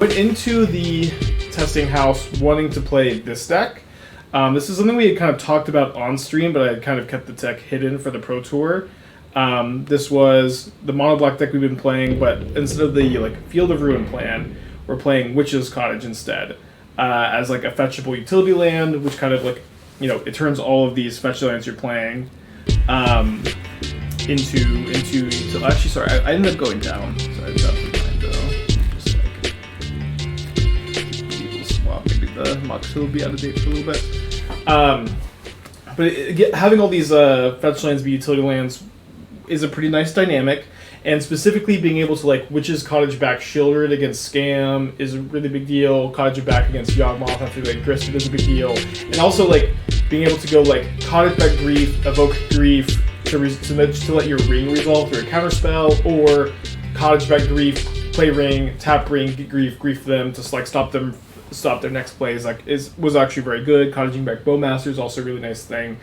Went into the testing house wanting to play this deck. This is something we had kind of talked about on stream, but I had kind of kept the deck hidden for the Pro Tour. This was the Mono Black deck we've been playing, but instead of the Field of Ruin plan, we're playing Witch's Cottage instead, as a fetchable utility land, which kind of it turns all of these fetch lands you're playing into. Actually, sorry, I ended up going down. Sorry, that's fine though. Maybe the Mox will be out of date for a little bit. But having all these fetch lands be utility lands is a pretty nice dynamic, and specifically being able to Witch's Cottage back Sheoldred against Scam is a really big deal. Cottage back against Yawgmoth after Gristed is a big deal, and also being able to go Cottage back Grief, evoke Grief to let your Ring resolve through a counterspell, or Cottage back Grief, play Ring, tap Ring, get Grief them to stop their next plays. Was actually very good. Cottaging back Bowmasters also a really nice thing.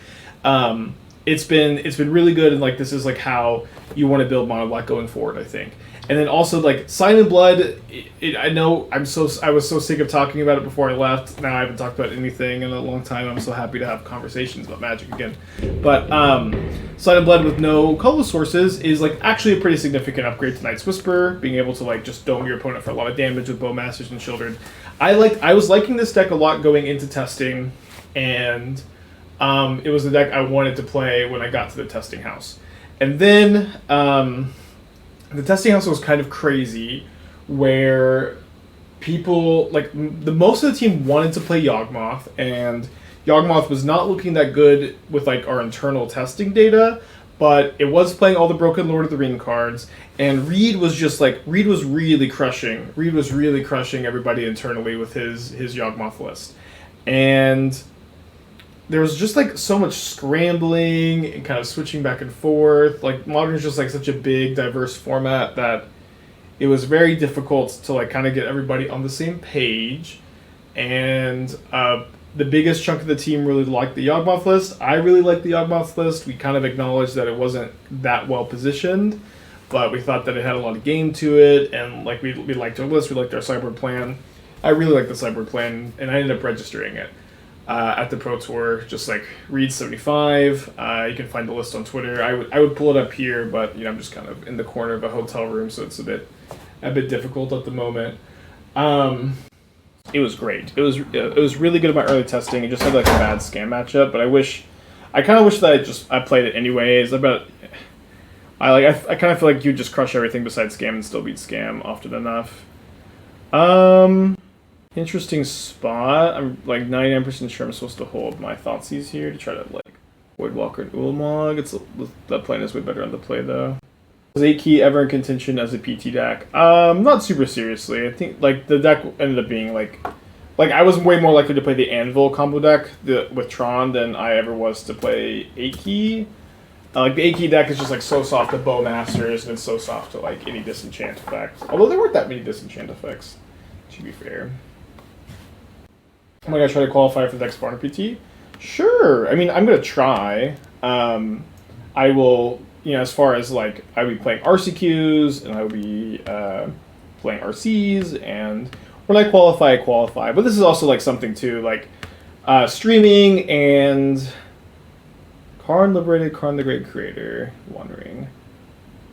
It's been really good, and this is how you want to build Mono Black going forward, I think. And then also Sign in Blood. I know I was so sick of talking about it before I left. Now I haven't talked about anything in a long time. I'm so happy to have conversations about Magic again. But Sign in Blood with no colorless sources is actually a pretty significant upgrade to Night's Whisper. Being able to just dome your opponent for a lot of damage with Bowmasters and Sheoldred. I was liking this deck a lot going into testing, and it was the deck I wanted to play when I got to the testing house. And then the testing house was kind of crazy, where people, most of the team wanted to play Yawgmoth, and Yawgmoth was not looking that good with our internal testing data, but it was playing all the Broken Lord of the Ring cards, and Reed was just Reed was really crushing everybody internally with his Yawgmoth list. And there was just so much scrambling and kind of switching back and forth. Modern is just such a big, diverse format that it was very difficult to kind of get everybody on the same page. And the biggest chunk of the team really liked the Yawgmoth list. I really liked the Yawgmoth list. We kind of acknowledged that it wasn't that well positioned, but we thought that it had a lot of game to it, and we liked our list. We liked our sideboard plan. I really liked the sideboard plan, and I ended up registering it at the Pro Tour, just Reed 75. You can find the list on Twitter. I would pull it up here, but I'm just kind of in the corner of a hotel room, so it's a bit difficult at the moment. It was great. It was really good at my early testing. It just had a bad Scam matchup, but I kind of wish that I played it anyways. I kind of feel you just crush everything besides Scam and still beat Scam often enough. Interesting spot. I'm 99% sure I'm supposed to hold my Thoughtseize here to try to Voidwalker and Ulamog. That plan is way better on the play though. Was 8-key ever in contention as a PT deck? Not super seriously. I think the deck ended up being I was way more likely to play the Anvil combo deck with Tron than I ever was to play 8-key. The 8-key deck is just so soft to Bowmasters, and it's so soft to any disenchant effect. Although there weren't that many disenchant effects, to be fair. Am I gonna try to qualify for the next Barner PT? Sure. I mean, I'm gonna try. I will, as far as I'll be playing RCQs, and I'll be playing RCs, and when I qualify, I qualify. But this is also something too, streaming and Karn Liberated, Karn the Great Creator, Wandering.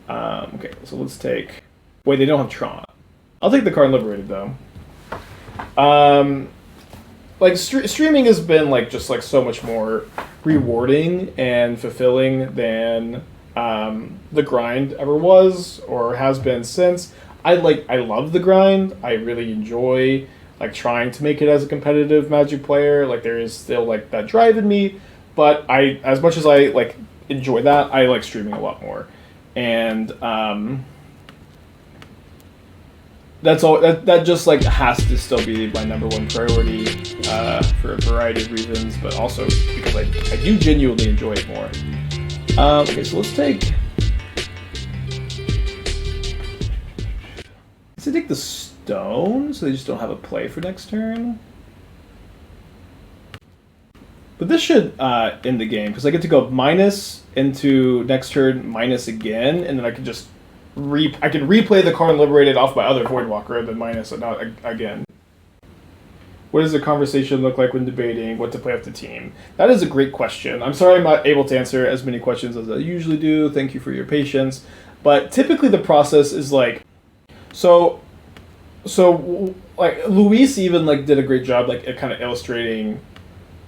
Okay, so let's take. Wait, they don't have Tron. I'll take the Karn Liberated though. Streaming has been just so much more rewarding and fulfilling than the grind ever was or has been since. I love the grind. I really enjoy trying to make it as a competitive Magic player. There is still that drive in me, but as much as I enjoy that, I like streaming a lot more. And that's all. That just has to still be my number one priority for a variety of reasons, but also because I do genuinely enjoy it more. Okay, so let's take. Let's take the stone, so they just don't have a play for next turn. But this should end the game because I get to go minus into next turn minus again, and then I can just I can replay the card liberated off my other Voidwalker, then minus it not again. What does the conversation look like when debating what to play with the team? That is a great question. I'm sorry I'm not able to answer as many questions as I usually do. Thank you for your patience. But typically the process is like, so like Luis even like did a great job like at kind of illustrating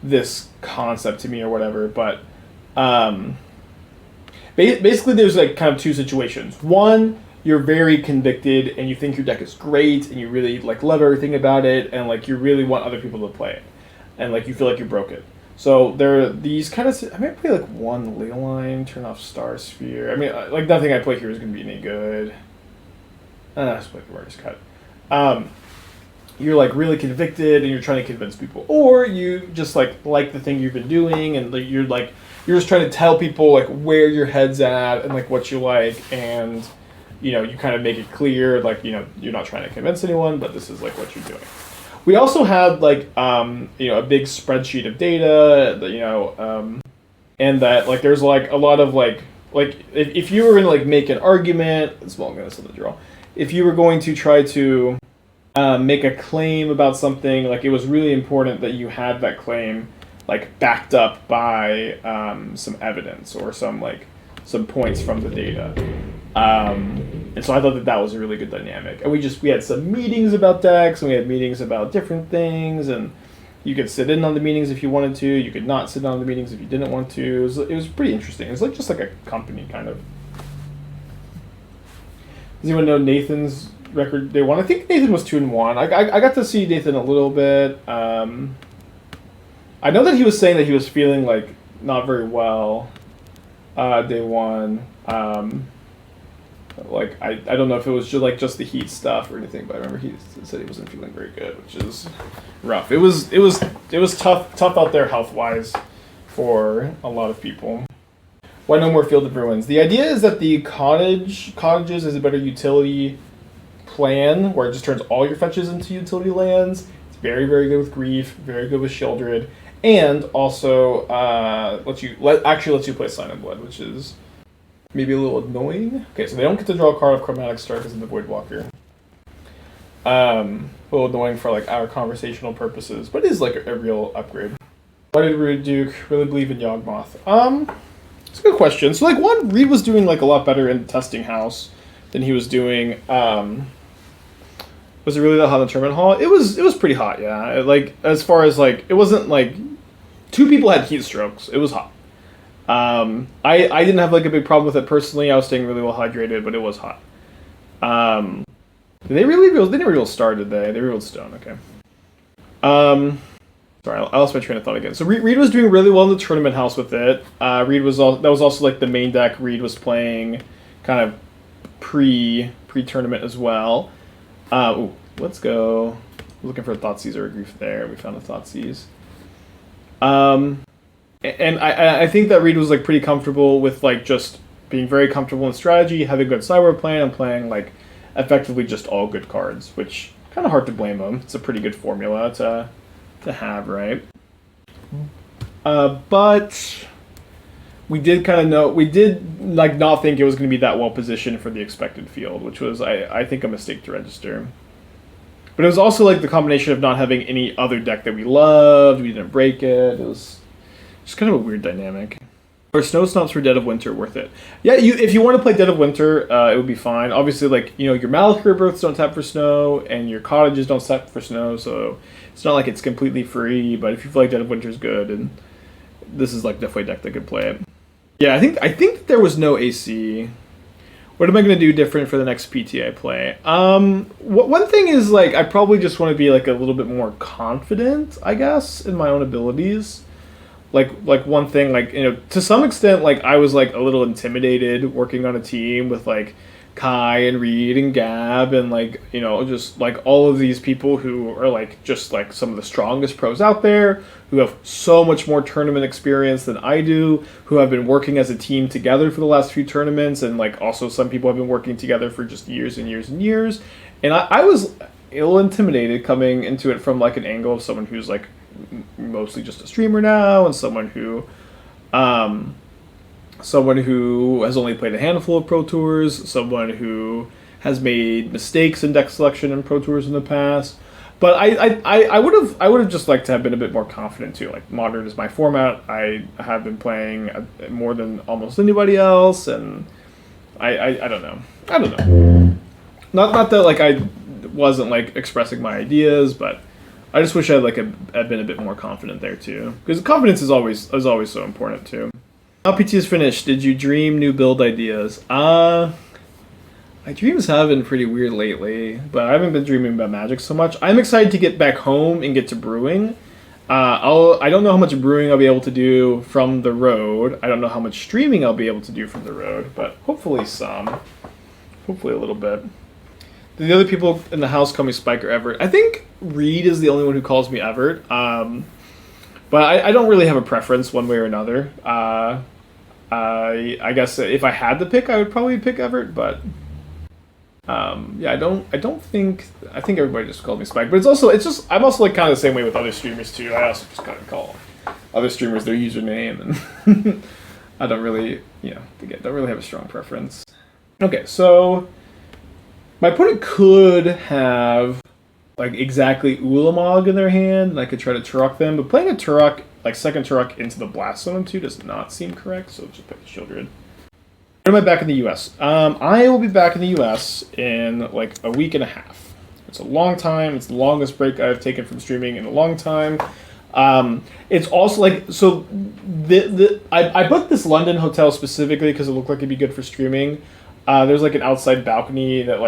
this concept to me or whatever. But basically there's like kind of two situations. One, you're very convicted and you think your deck is great and you really like love everything about it and like you really want other people to play it and like you feel like you broke it. So there are these kind of, I might play like one Leyline, turn off Star Sphere. I mean, like nothing I play here is going to be any good. Let's play Murderous Cut. You're like really convicted and you're trying to convince people, or you just like the thing you've been doing and like you're just trying to tell people like where your head's at and like what you like, and you know, you kind of make it clear, like, you know, you're not trying to convince anyone, but this is like what you're doing. We also had like, you know, a big spreadsheet of data, that, you know, and that like there's like a lot of like if you were going to like make an argument, it's well, I'm going to send the draw. If you were going to try to make a claim about something, like it was really important that you had that claim like backed up by some evidence or some points from the data. And so I thought that was a really good dynamic. And we had some meetings about decks, and we had meetings about different things, and you could sit in on the meetings if you wanted to, you could not sit in on the meetings if you didn't want to. It was pretty interesting. It was like just like a company kind of. Does anyone know Nathan's record day one? I think Nathan was 2-1. I got to see Nathan a little bit. I know that he was saying that he was feeling like not very well day one. Like I don't know if it was just the heat stuff or anything, but I remember he said he wasn't feeling very good, which is rough. It was tough out there health wise for a lot of people. Why no more Field of Ruins? The idea is that the cottages is a better utility plan where it just turns all your fetches into utility lands. It's very, very good with Grief, very good with Sheoldred, and also lets you play Sign of Blood, which is maybe a little annoying. Okay, so they don't get to draw a card of Chromatic Star because of the Voidwalker. A little annoying for like our conversational purposes, but it is like a real upgrade. Why did Reed Duke really believe in Yawgmoth? It's a good question. So like Reed was doing like a lot better in the testing house than he was doing. Was it really that hot in the tournament hall? It was pretty hot, yeah. Like as far as like it wasn't like two people had heat strokes. It was hot. I didn't have like a big problem with it personally. I was staying really well hydrated, but it was hot. They didn't reveal Star, did they? They revealed Stone, okay. Sorry, I lost my train of thought again. So Reed was doing really well in the tournament house with it. That was also like the main deck Reed was playing kind of pre-tournament as well. Let's go. Looking for a Thoughtseize or a Grief there. We found a Thoughtseize. And I think that Reed was like pretty comfortable with like just being very comfortable in strategy, having a good sideboard plan, and playing like effectively just all good cards, which kind of hard to blame him. It's a pretty good formula to have, right? But we did like not think it was going to be that well positioned for the expected field, which was I think a mistake to register. But it was also like the combination of not having any other deck that we loved. We didn't break it. It was just kind of a weird dynamic. Are Snow Stomps for Dead of Winter worth it? Yeah, if you want to play Dead of Winter, it would be fine. Obviously, like, you know, your Malakir Births don't tap for snow, and your cottages don't tap for snow, so it's not like it's completely free. But if you feel like Dead of Winter is good, and this is like definitely a deck that could play it. Yeah, I think there was no AC. What am I going to do different for the next PT I play? One thing is, like, I probably just want to be like a little bit more confident, I guess, in my own abilities. Like one thing, like, you know, to some extent, like, I was, like, a little intimidated working on a team with, like, Kai and Reed and Gab and, like, you know, just, like, all of these people who are, like, just, like, some of the strongest pros out there, who have so much more tournament experience than I do, who have been working as a team together for the last few tournaments, and, like, also some people have been working together for just years and years and years. And I was a little intimidated coming into it from, like, an angle of someone who's, like, mostly just a streamer now, and someone who someone who has only played a handful of Pro Tours, someone who has made mistakes in deck selection in Pro Tours in the past. But I would have just liked to have been a bit more confident too. Like, Modern is my format. I have been playing more than almost anybody else, and I don't know. I don't know. Not that like I wasn't like expressing my ideas, but I just wish I'd been a bit more confident there too. Because confidence is always so important too. Now PT is finished. Did you dream new build ideas? My dreams have been pretty weird lately, but I haven't been dreaming about Magic so much. I'm excited to get back home and get to brewing. I don't know how much brewing I'll be able to do from the road. I don't know how much streaming I'll be able to do from the road, but hopefully some. Hopefully a little bit. The other people in the house call me Spike or Everett. I think Reed is the only one who calls me Everett. But I don't really have a preference one way or another. I guess if I had to pick, I would probably pick Everett, but yeah, I think everybody just called me Spike. But I'm also like kind of the same way with other streamers too. I also just kind of call other streamers their username, and I don't really, don't really have a strong preference. Okay, so my opponent could have like exactly Ulamog in their hand, and I could try to Tourach them, but playing a Tourach, like second Tourach into the Blast Zone too, does not seem correct, so just pick Sheoldred. When am I back in the US? I will be back in the US in like a week and a half. It's a long time. It's the longest break I've taken from streaming in a long time. It's also like, so I booked this London hotel specifically because it looked like it'd be good for streaming. There's like an outside balcony that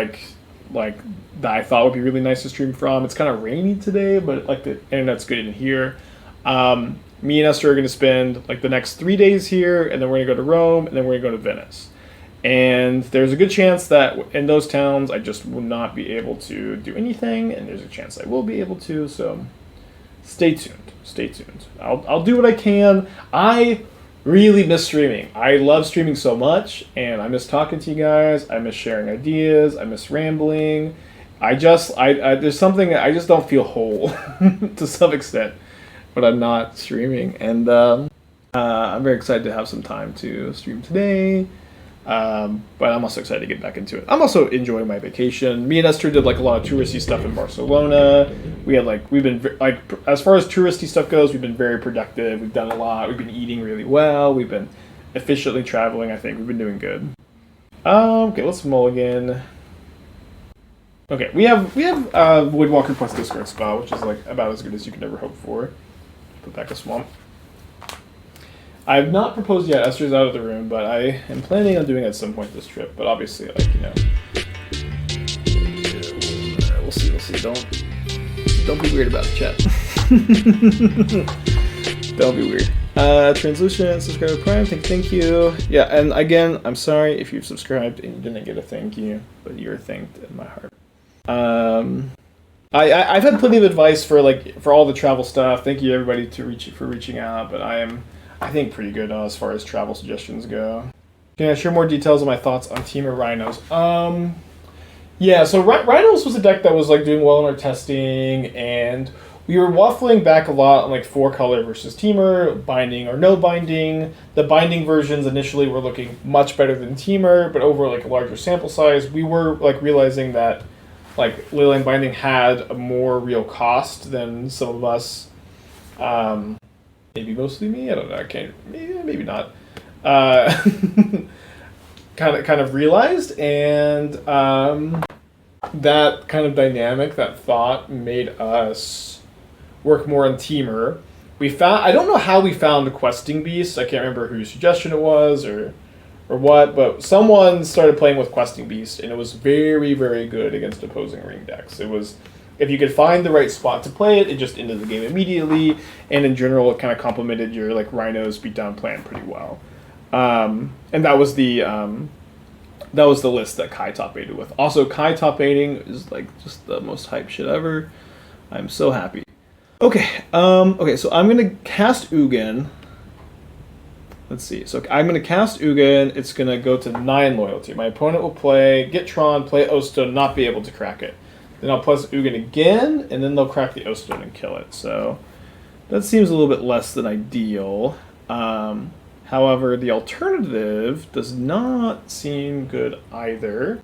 that I thought would be really nice to stream from. It's kind of rainy today, but like the internet's good in here. Me and Esther are going to spend like the next 3 days here, and then we're going to go to Rome, and then we're going to go to Venice. And there's a good chance that in those towns I just will not be able to do anything, and there's a chance I will be able to, so stay tuned. Stay tuned. I'll do what I can. I really miss streaming. I love streaming so much, and I miss talking to you guys. I miss sharing ideas. I miss rambling. There's something I just don't feel whole to some extent when I'm not streaming, and I'm very excited to have some time to stream today. But I'm also excited to get back into it. I'm also enjoying my vacation. Me and Esther did like a lot of touristy stuff in Barcelona. We've been like, as far as touristy stuff goes, we've been very productive. We've done a lot. We've been eating really well. We've been efficiently traveling. I think we've been doing good. Okay, let's mulligan. Okay, we have Voidwalker plus discard spell, which is like about as good as you could ever hope for. Put back a swamp. I have not proposed yet. Esther's out of the room, but I am planning on doing it at some point this trip. But obviously, like, we'll see. Don't be weird about the chat. Don't be weird. Translucent subscriber Prime. Thank you. Yeah, and again, I'm sorry if you've subscribed and you didn't get a thank you, but you're thanked in my heart. I've had plenty of advice for all the travel stuff. Thank you everybody for reaching out, but I think pretty good as far as travel suggestions go. Can I share more details on my thoughts on Temur Rhinos? Yeah, so Rhinos was a deck that was like doing well in our testing, and we were waffling back a lot on like 4-color versus Temur, binding or no binding. The binding versions initially were looking much better than Temur, but over like a larger sample size, we were like realizing that like Leyline binding had a more real cost than some of us. Maybe mostly me. I don't know. I can't. Maybe not. Kind of realized, and that kind of dynamic, that thought, made us work more on Temur. I don't know how we found Questing Beast. I can't remember whose suggestion it was or what, but someone started playing with Questing Beast, and it was very, very good against opposing ring decks. It was, if you could find the right spot to play it, it just ended the game immediately, and in general, it kind of complemented your like Rhinos beatdown plan pretty well. And that was the list that Kai top 8'd with. Also, Kai top 8'ing is like just the most hype shit ever. I'm so happy. Okay, so I'm gonna cast Ugin. Let's see. So I'm going to cast Ugin. It's going to go to 9 loyalty. My opponent will get Tron, play Ostone, not be able to crack it. Then I'll plus Ugin again, and then they'll crack the Ostone and kill it. So that seems a little bit less than ideal. However, the alternative does not seem good either.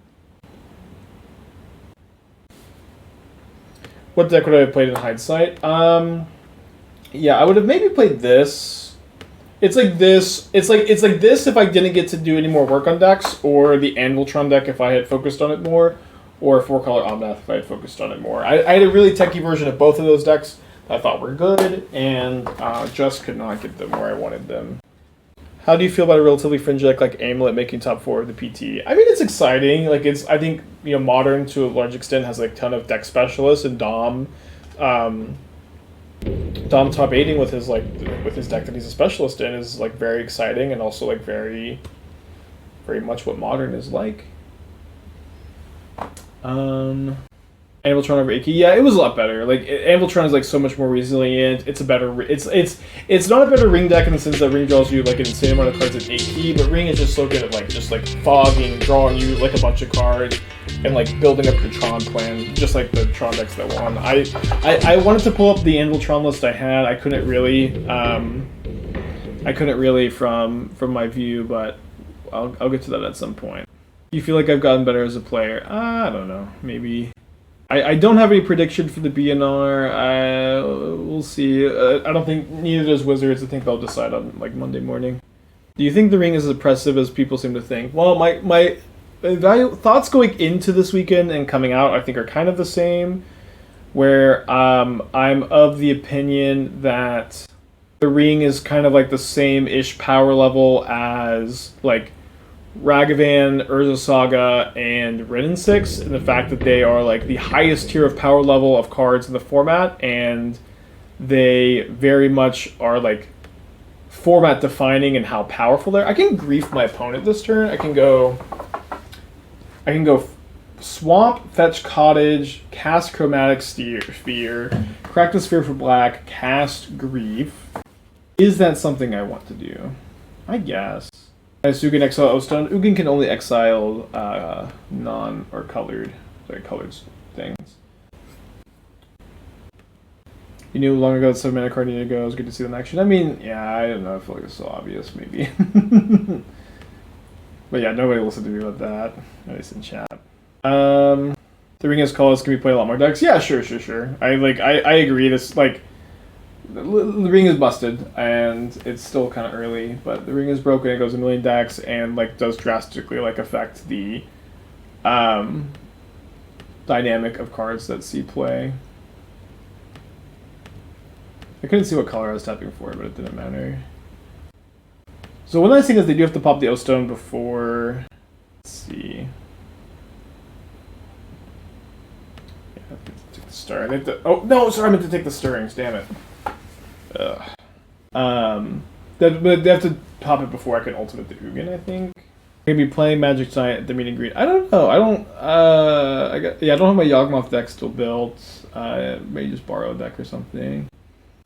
What deck would I have played in hindsight? Yeah, I would have maybe played this. It's like this. It's like this if I didn't get to do any more work on decks, or the Anviltron deck if I had focused on it more, or 4-color Omnath if I had focused on it more. I had a really techie version of both of those decks that I thought were good, and just could not get them where I wanted them. How do you feel about a relatively fringe deck like Amulet making top 4 of the PT? I mean, it's exciting. Like, it's, I think, you know, Modern to a large extent has like a ton of deck specialists, and Dom top 8ing with his deck that he's a specialist in is like very exciting, and also like very much what Modern is like. Anviltron over Icky, yeah, it was a lot better. Like, Anviltron is like so much more resilient. It's a better, it's not a better Ring deck in the sense that Ring draws you like an insane amount of cards at 8 but Ring is just so good at like fogging, drawing you like a bunch of cards, and like building up your Tron plan, just like the Tron decks that won. I wanted to pull up the Anviltron list I had. I couldn't really from my view, but I'll get to that at some point. You feel like I've gotten better as a player? I don't know, maybe. I don't have any prediction for the BNR. We'll see. I don't think, neither does Wizards. I think they'll decide on like Monday morning. Do you think the Ring is as oppressive as people seem to think? Well, my thoughts going into this weekend and coming out, I think, are kind of the same. Where I'm of the opinion that the Ring is kind of like the same-ish power level as like Ragavan, Urza Saga, and Ren and 6, and the fact that they are like the highest tier of power level of cards in the format, and they very much are like format defining and how powerful they are. I can grief my opponent this turn. I can go Swamp, fetch Cottage, cast Chromatic Sphere, crack the Sphere for black, cast Grief. Is that something I want to do? I guess. As Ugin exile O-Stone, Ugin can only exile colored things. You knew long ago that 7 mana card needed to go. It was good to see them in action. I mean, yeah, I don't know. I feel like it's so obvious, maybe. But yeah, nobody listened to me about that. At least in chat. The Ring as colors can be played a lot more decks. Yeah, sure. I agree. This like. The Ring is busted, and it's still kind of early, but the Ring is broken. It goes a million decks, and like does drastically like affect the dynamic of cards that see play. I couldn't see what color I was tapping for, but it didn't matter. So one nice thing is they do have to pop the O-Stone before. Let's see. Yeah, I have to take the star. Oh no, sorry, I meant to take the stirrings. Damn it. But they have to pop it before I can ultimate the Ugin, I think. I'm gonna be playing Magic tonight at the meet and greet. I don't know. I don't have my Yawgmoth deck still built. Maybe just borrow a deck or something.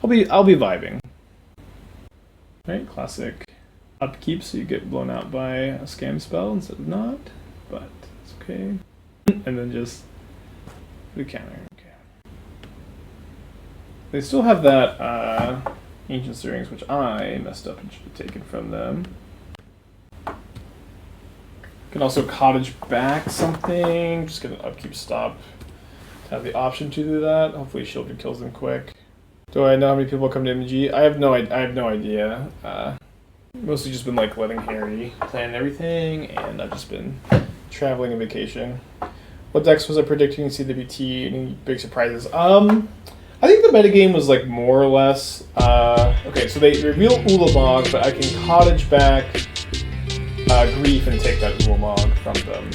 I'll be vibing. Right, classic upkeep, so you get blown out by a scam spell instead of not, but it's okay. And then just the counter. They still have that Ancient Stirrings, which I messed up and should have taken from them. Can also Cottage back something. Just get an upkeep stop to have the option to do that. Hopefully Sheoldred kills them quick. Do I know how many people come to MTG? I have no idea. Mostly just been like letting Harry plan everything, and I've just been traveling and vacation. What decks was I predicting to see the BT? Any big surprises? I think the metagame was like more or less okay. So they reveal Ulamog, but I can Cottage back Grief and take that Ulamog from them.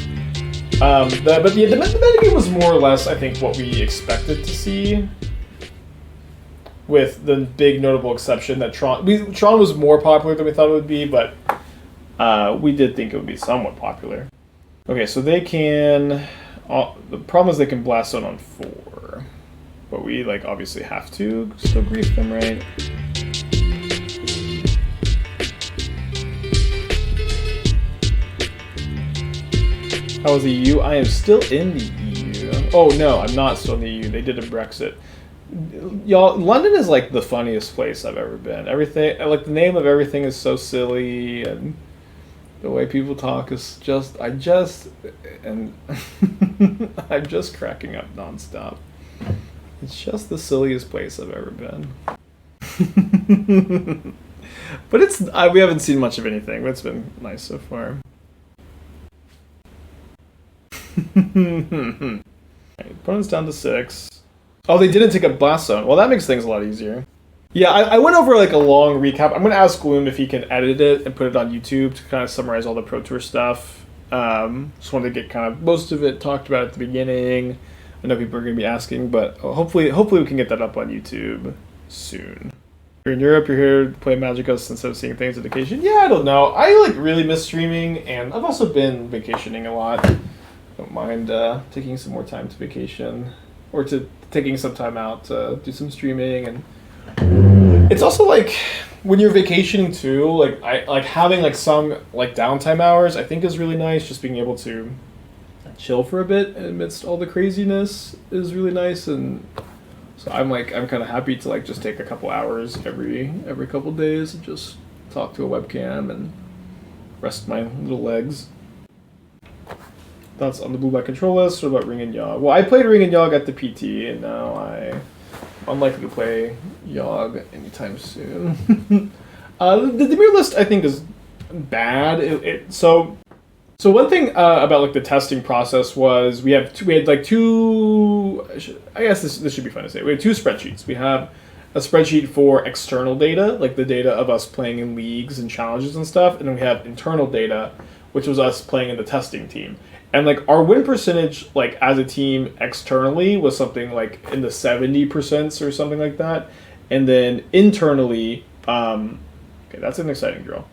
The metagame was more or less, I think, what we expected to see, with the big notable exception that Tron was more popular than we thought it would be, but we did think it would be somewhat popular. Okay, so they can. The problem is they can blast zone on 4. But we, like, obviously have to still grief them, right? How was the EU? I am still in the EU. Oh, no, I'm not still in the EU. They did a Brexit. y'all, London is like the funniest place I've ever been. Everything, like the name of everything is so silly, and the way people talk is just, I'm just cracking up nonstop. It's just the silliest place I've ever been. But we haven't seen much of anything, but it's been nice so far. Opponent's down to 6. Oh, they didn't take a blast zone. Well, that makes things a lot easier. Yeah, I went over like a long recap. I'm going to ask Gloom if he can edit it and put it on YouTube to kind of summarize all the Pro Tour stuff. Just wanted to get kind of most of it talked about at the beginning. I know people are going to be asking, but hopefully we can get that up on YouTube soon. You're in Europe, you're here to play Magic Us instead of seeing things on vacation. Yeah, I don't know. I like really miss streaming, and I've also been vacationing a lot. Don't mind taking some more time to vacation, or to taking some time out to do some streaming. And it's also like when you're vacationing too, like having like some like downtime hours I think is really nice. Just being able to chill for a bit amidst all the craziness is really nice. And so I'm kind of happy to like just take a couple hours every couple days and just talk to a webcam and rest my little legs. Thoughts on the blue black control list? What about Ring and Yawg? Well, I played Ring and Yawg at the PT, and now I'm unlikely to play Yawg anytime soon. The Dimir list I think is bad. So one thing about like the testing process was we had two. I guess this should be fun to say. We had 2 spreadsheets. We have a spreadsheet for external data, like the data of us playing in leagues and challenges and stuff, and then we have internal data, which was us playing in the testing team. And like our win percentage, like as a team externally, was something like in the 70% or something like that, and then internally, okay, that's an exciting draw.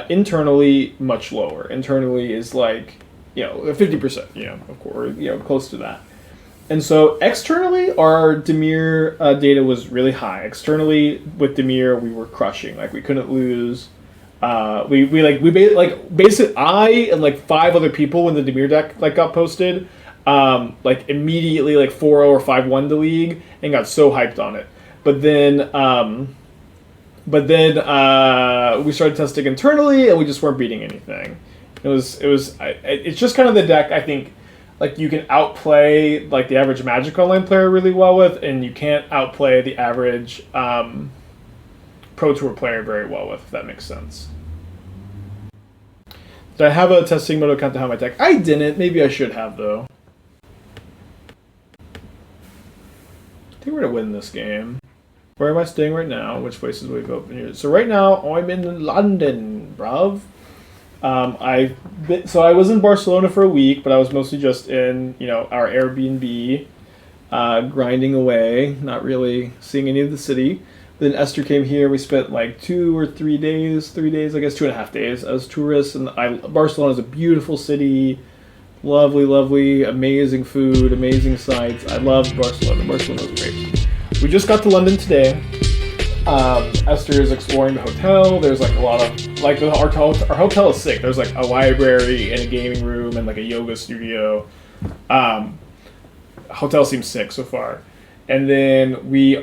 Internally, much lower. Internally is like 50%, of course, close to that. And so externally, our Dimir data was really high. Externally, with Dimir, we were crushing. Like we couldn't lose. Basically I and like 5 other people when the Dimir deck like got posted, like immediately like 4-0 or 5-1 the league and got so hyped on it. But then we started testing internally and we just weren't beating anything. It's just kind of the deck I think like you can outplay like the average Magic Online player really well with, and you can't outplay the average Pro Tour player very well with, if that makes sense. Did I have a testing mode account to have my deck? I didn't. Maybe I should have, though. I think we're going to win this game. Where am I staying right now? Which places will we go open here? So right now, I'm in London, bruv. I was in Barcelona for a week, but I was mostly just in, our Airbnb, grinding away, not really seeing any of the city. Then Esther came here. We spent like 2 or 3 days, I guess 2.5 days as tourists. And Barcelona is a beautiful city, lovely, lovely, amazing food, amazing sights. I love Barcelona. Barcelona was great. We just got to London today. Esther is exploring the hotel. There's like a lot of like our hotel is sick. There's like a library and a gaming room and like a yoga studio. Hotel seems sick so far. And then you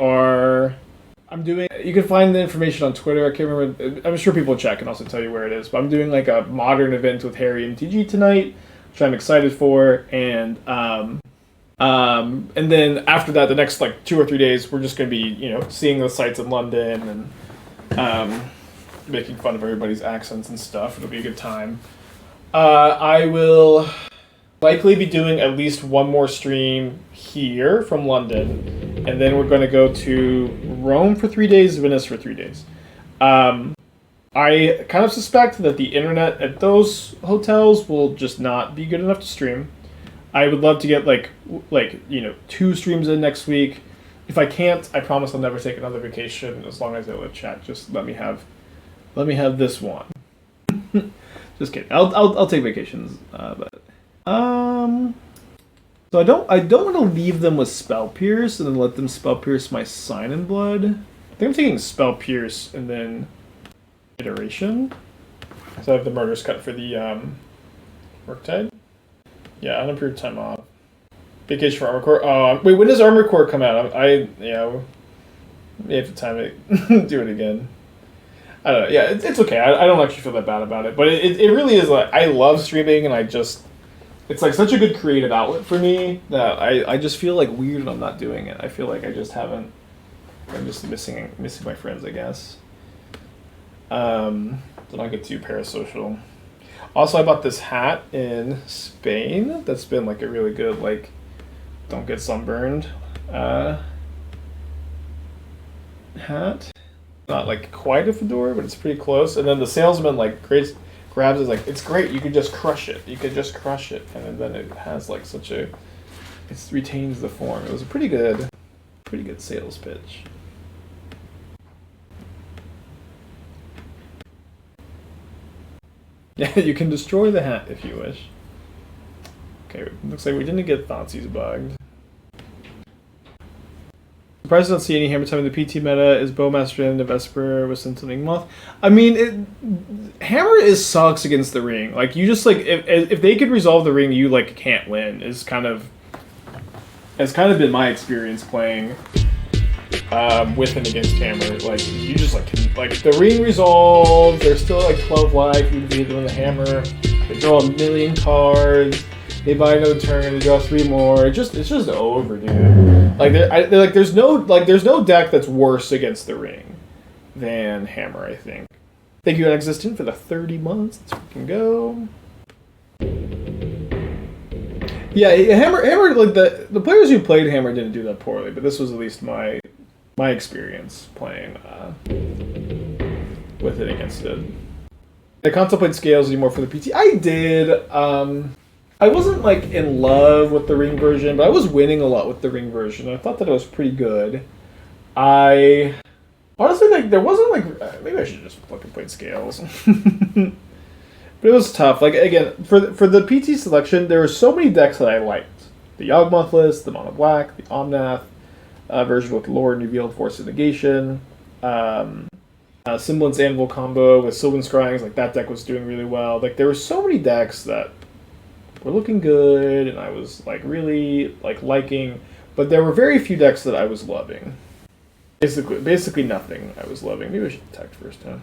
can find the information on Twitter. I can't remember. I'm sure people check and also tell you where it is. But I'm doing like a modern event with Harry MTG tonight, which I'm excited for. And then after that, the next like 2 or 3 days, we're just going to be, seeing the sights in London and making fun of everybody's accents and stuff. It'll be a good time. I will likely be doing at least one more stream here from London. And then we're going to go to Rome for 3 days, Venice for 3 days. I kind of suspect that the internet at those hotels will just not be good enough to stream. I would love to get like 2 streams in next week. If I can't, I promise I'll never take another vacation as long as I live chat. Just let me have this one. Just kidding. I'll take vacations, So I don't want to leave them with Spell Pierce and then let them Spell Pierce my Sign in Blood. I think I'm taking Spell Pierce and then Iteration. So I have the Murderous Cut for the Worktide. Yeah, unimproved time off. Vacation for Armor Core. Wait, when does Armor Core come out? Yeah, we have to time it. Do it again. I don't know. Yeah, it's okay. I don't actually feel that bad about it, but it really is like I love streaming, and it's like such a good creative outlet for me that I just feel like weird when I'm not doing it. I feel like I just haven't. I'm just missing my friends, I guess. Don't get too parasocial. Also, I bought this hat in Spain that's been like a really good, like, don't get sunburned hat. Not like quite a fedora, but it's pretty close. And then the salesman like grabs it like, it's great, you could just crush it. You could just crush it. And then it has like it retains the form. It was a pretty good sales pitch. Yeah, you can destroy the hat if you wish. Okay, looks like we didn't get Thoughtseize bugged. Surprised I don't see any hammer time in the PT meta. Is Bowmaster in the Vesper with Scintillating Moth? I mean, hammer sucks against the ring. Like, you just, like, if they could resolve the ring, you, like, can't win. Has kind of been my experience playing with and against hammer. Like, you just, like the ring resolves, there's still, like, 12 life, you can doing the hammer, they draw a million cards, they buy another turn, they draw 3 more, it's just over, dude. Like, there's no deck that's worse against the ring than hammer, I think. Thank you, Inexistent, for the 30 months. Let's fucking go. Yeah, hammer. Like the players who played hammer didn't do that poorly, but this was at least my experience playing with it against it. I contemplate scales anymore for the PT. I did. I wasn't like in love with the ring version, but I was winning a lot with the ring version. I thought that it was pretty good. I honestly like there wasn't like maybe I should just fucking play scales. But it was tough. Like again, for the PT selection, there were so many decks that I liked. The Yawgmoth list, the Mono Black, the Omnath version with Lore and Revealed Force of Negation, Semblance Anvil combo with Sylvan Scryings. Like that deck was doing really well. Like there were so many decks that were looking good, and I was like really like liking. But there were very few decks that I was loving. Basically nothing I was loving. Maybe I should attack first, huh?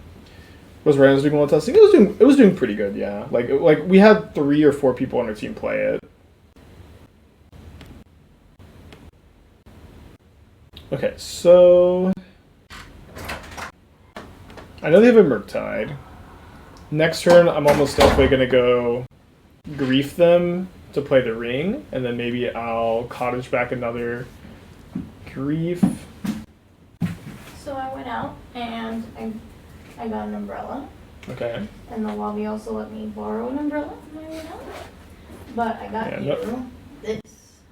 Was Ryan's doing well testing? It was doing pretty good, yeah. Like we had 3 or 4 people on our team play it. Okay, so I know they have a Murktide. Next turn, I'm almost definitely gonna go grief them to play the ring, and then maybe I'll cottage back another grief. So I went out and I got an umbrella. Okay. And the lobby also let me borrow an umbrella when I went out. But I got this.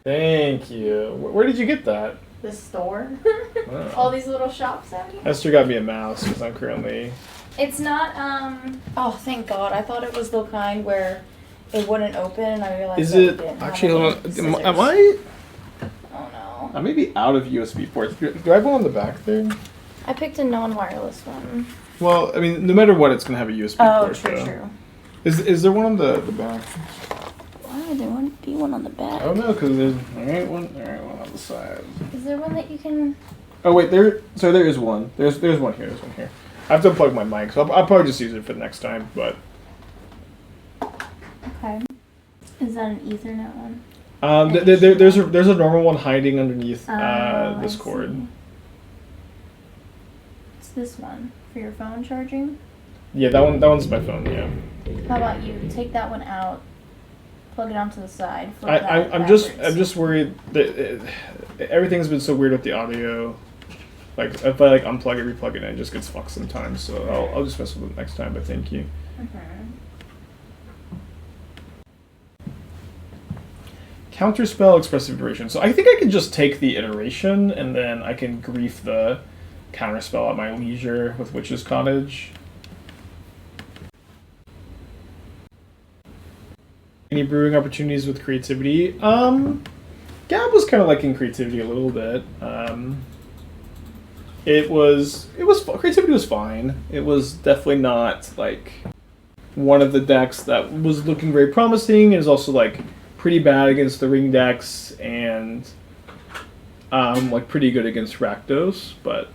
Thank you. Where did you get that? The store. Wow. All these little shops out here. Esther got me a mouse because I'm currently... It's not, oh, thank God. I thought it was the kind where it wouldn't open, and I realized Is that it... it didn't Actually, have hold any on. Am scissors. I... Oh, no. I may be out of USB ports. Do I have one on the back there? I picked a non-wireless one. Well, I mean, no matter what, it's going to have a USB port. Oh, true. Is there one on the back? Why would there be one on the back? I don't know, because there ain't one on the side. Is there one that you can... Oh, wait, there is one. There's one here, I have to unplug my mic, so I'll probably just use it for the next time, but... Okay. Is that an Ethernet one? There's a normal one hiding underneath this I cord. see. It's this one for your phone charging. Yeah, that one's my phone. Yeah. How about you take that one out, plug it onto the side. I'm just worried that everything's been so weird with the audio. Like if I like unplug it, replug it, and it just gets fucked sometimes. So I'll just mess with it next time. But thank you. Counterspell, expressive iteration. So I think I can just take the iteration and then I can grief the counterspell at my leisure with Witch's Cottage. Any brewing opportunities with creativity? Gab was kind of liking creativity a little bit. Creativity was fine. It was definitely not like one of the decks that was looking very promising. It was also like pretty bad against the ring decks and like pretty good against Rakdos, but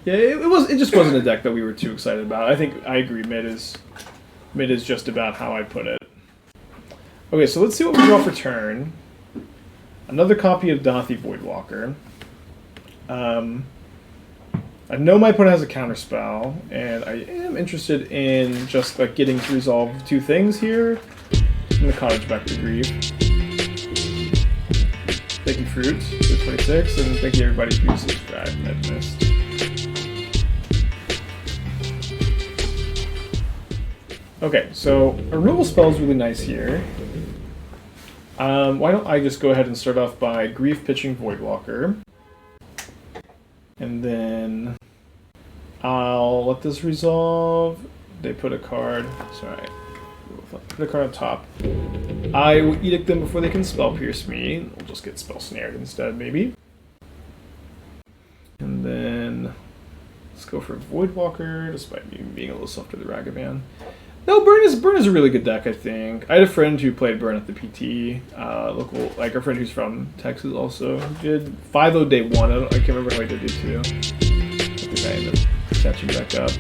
yeah, it just wasn't a deck that we were too excited about. I think I agree. Mid is just about how I put it. Okay, so let's see what we draw for turn. Another copy of Dauthi Voidwalker. I know my opponent has a counterspell, and I am interested in just like getting to resolve two things here. In the Cottage back to Grief. Thank you, Fruit, for 26, and thank you everybody who subscribed. I've missed. Okay, so a removal spell is really nice here. Why don't I just go ahead and start off by Grief pitching Voidwalker. And then I'll let this resolve. They put a card. Sorry. Put a card on top. I will Edict them before they can Spell Pierce me. We'll just get Spell Snared instead, maybe. And then let's go for Voidwalker, despite me being a little softer than Ragavan. No, Burn is a really good deck, I think. I had a friend who played Burn at the PT, local, like a friend who's from Texas also. He did 5-0 day 1. I can't remember how he did day 2. I think I ended up catching back up.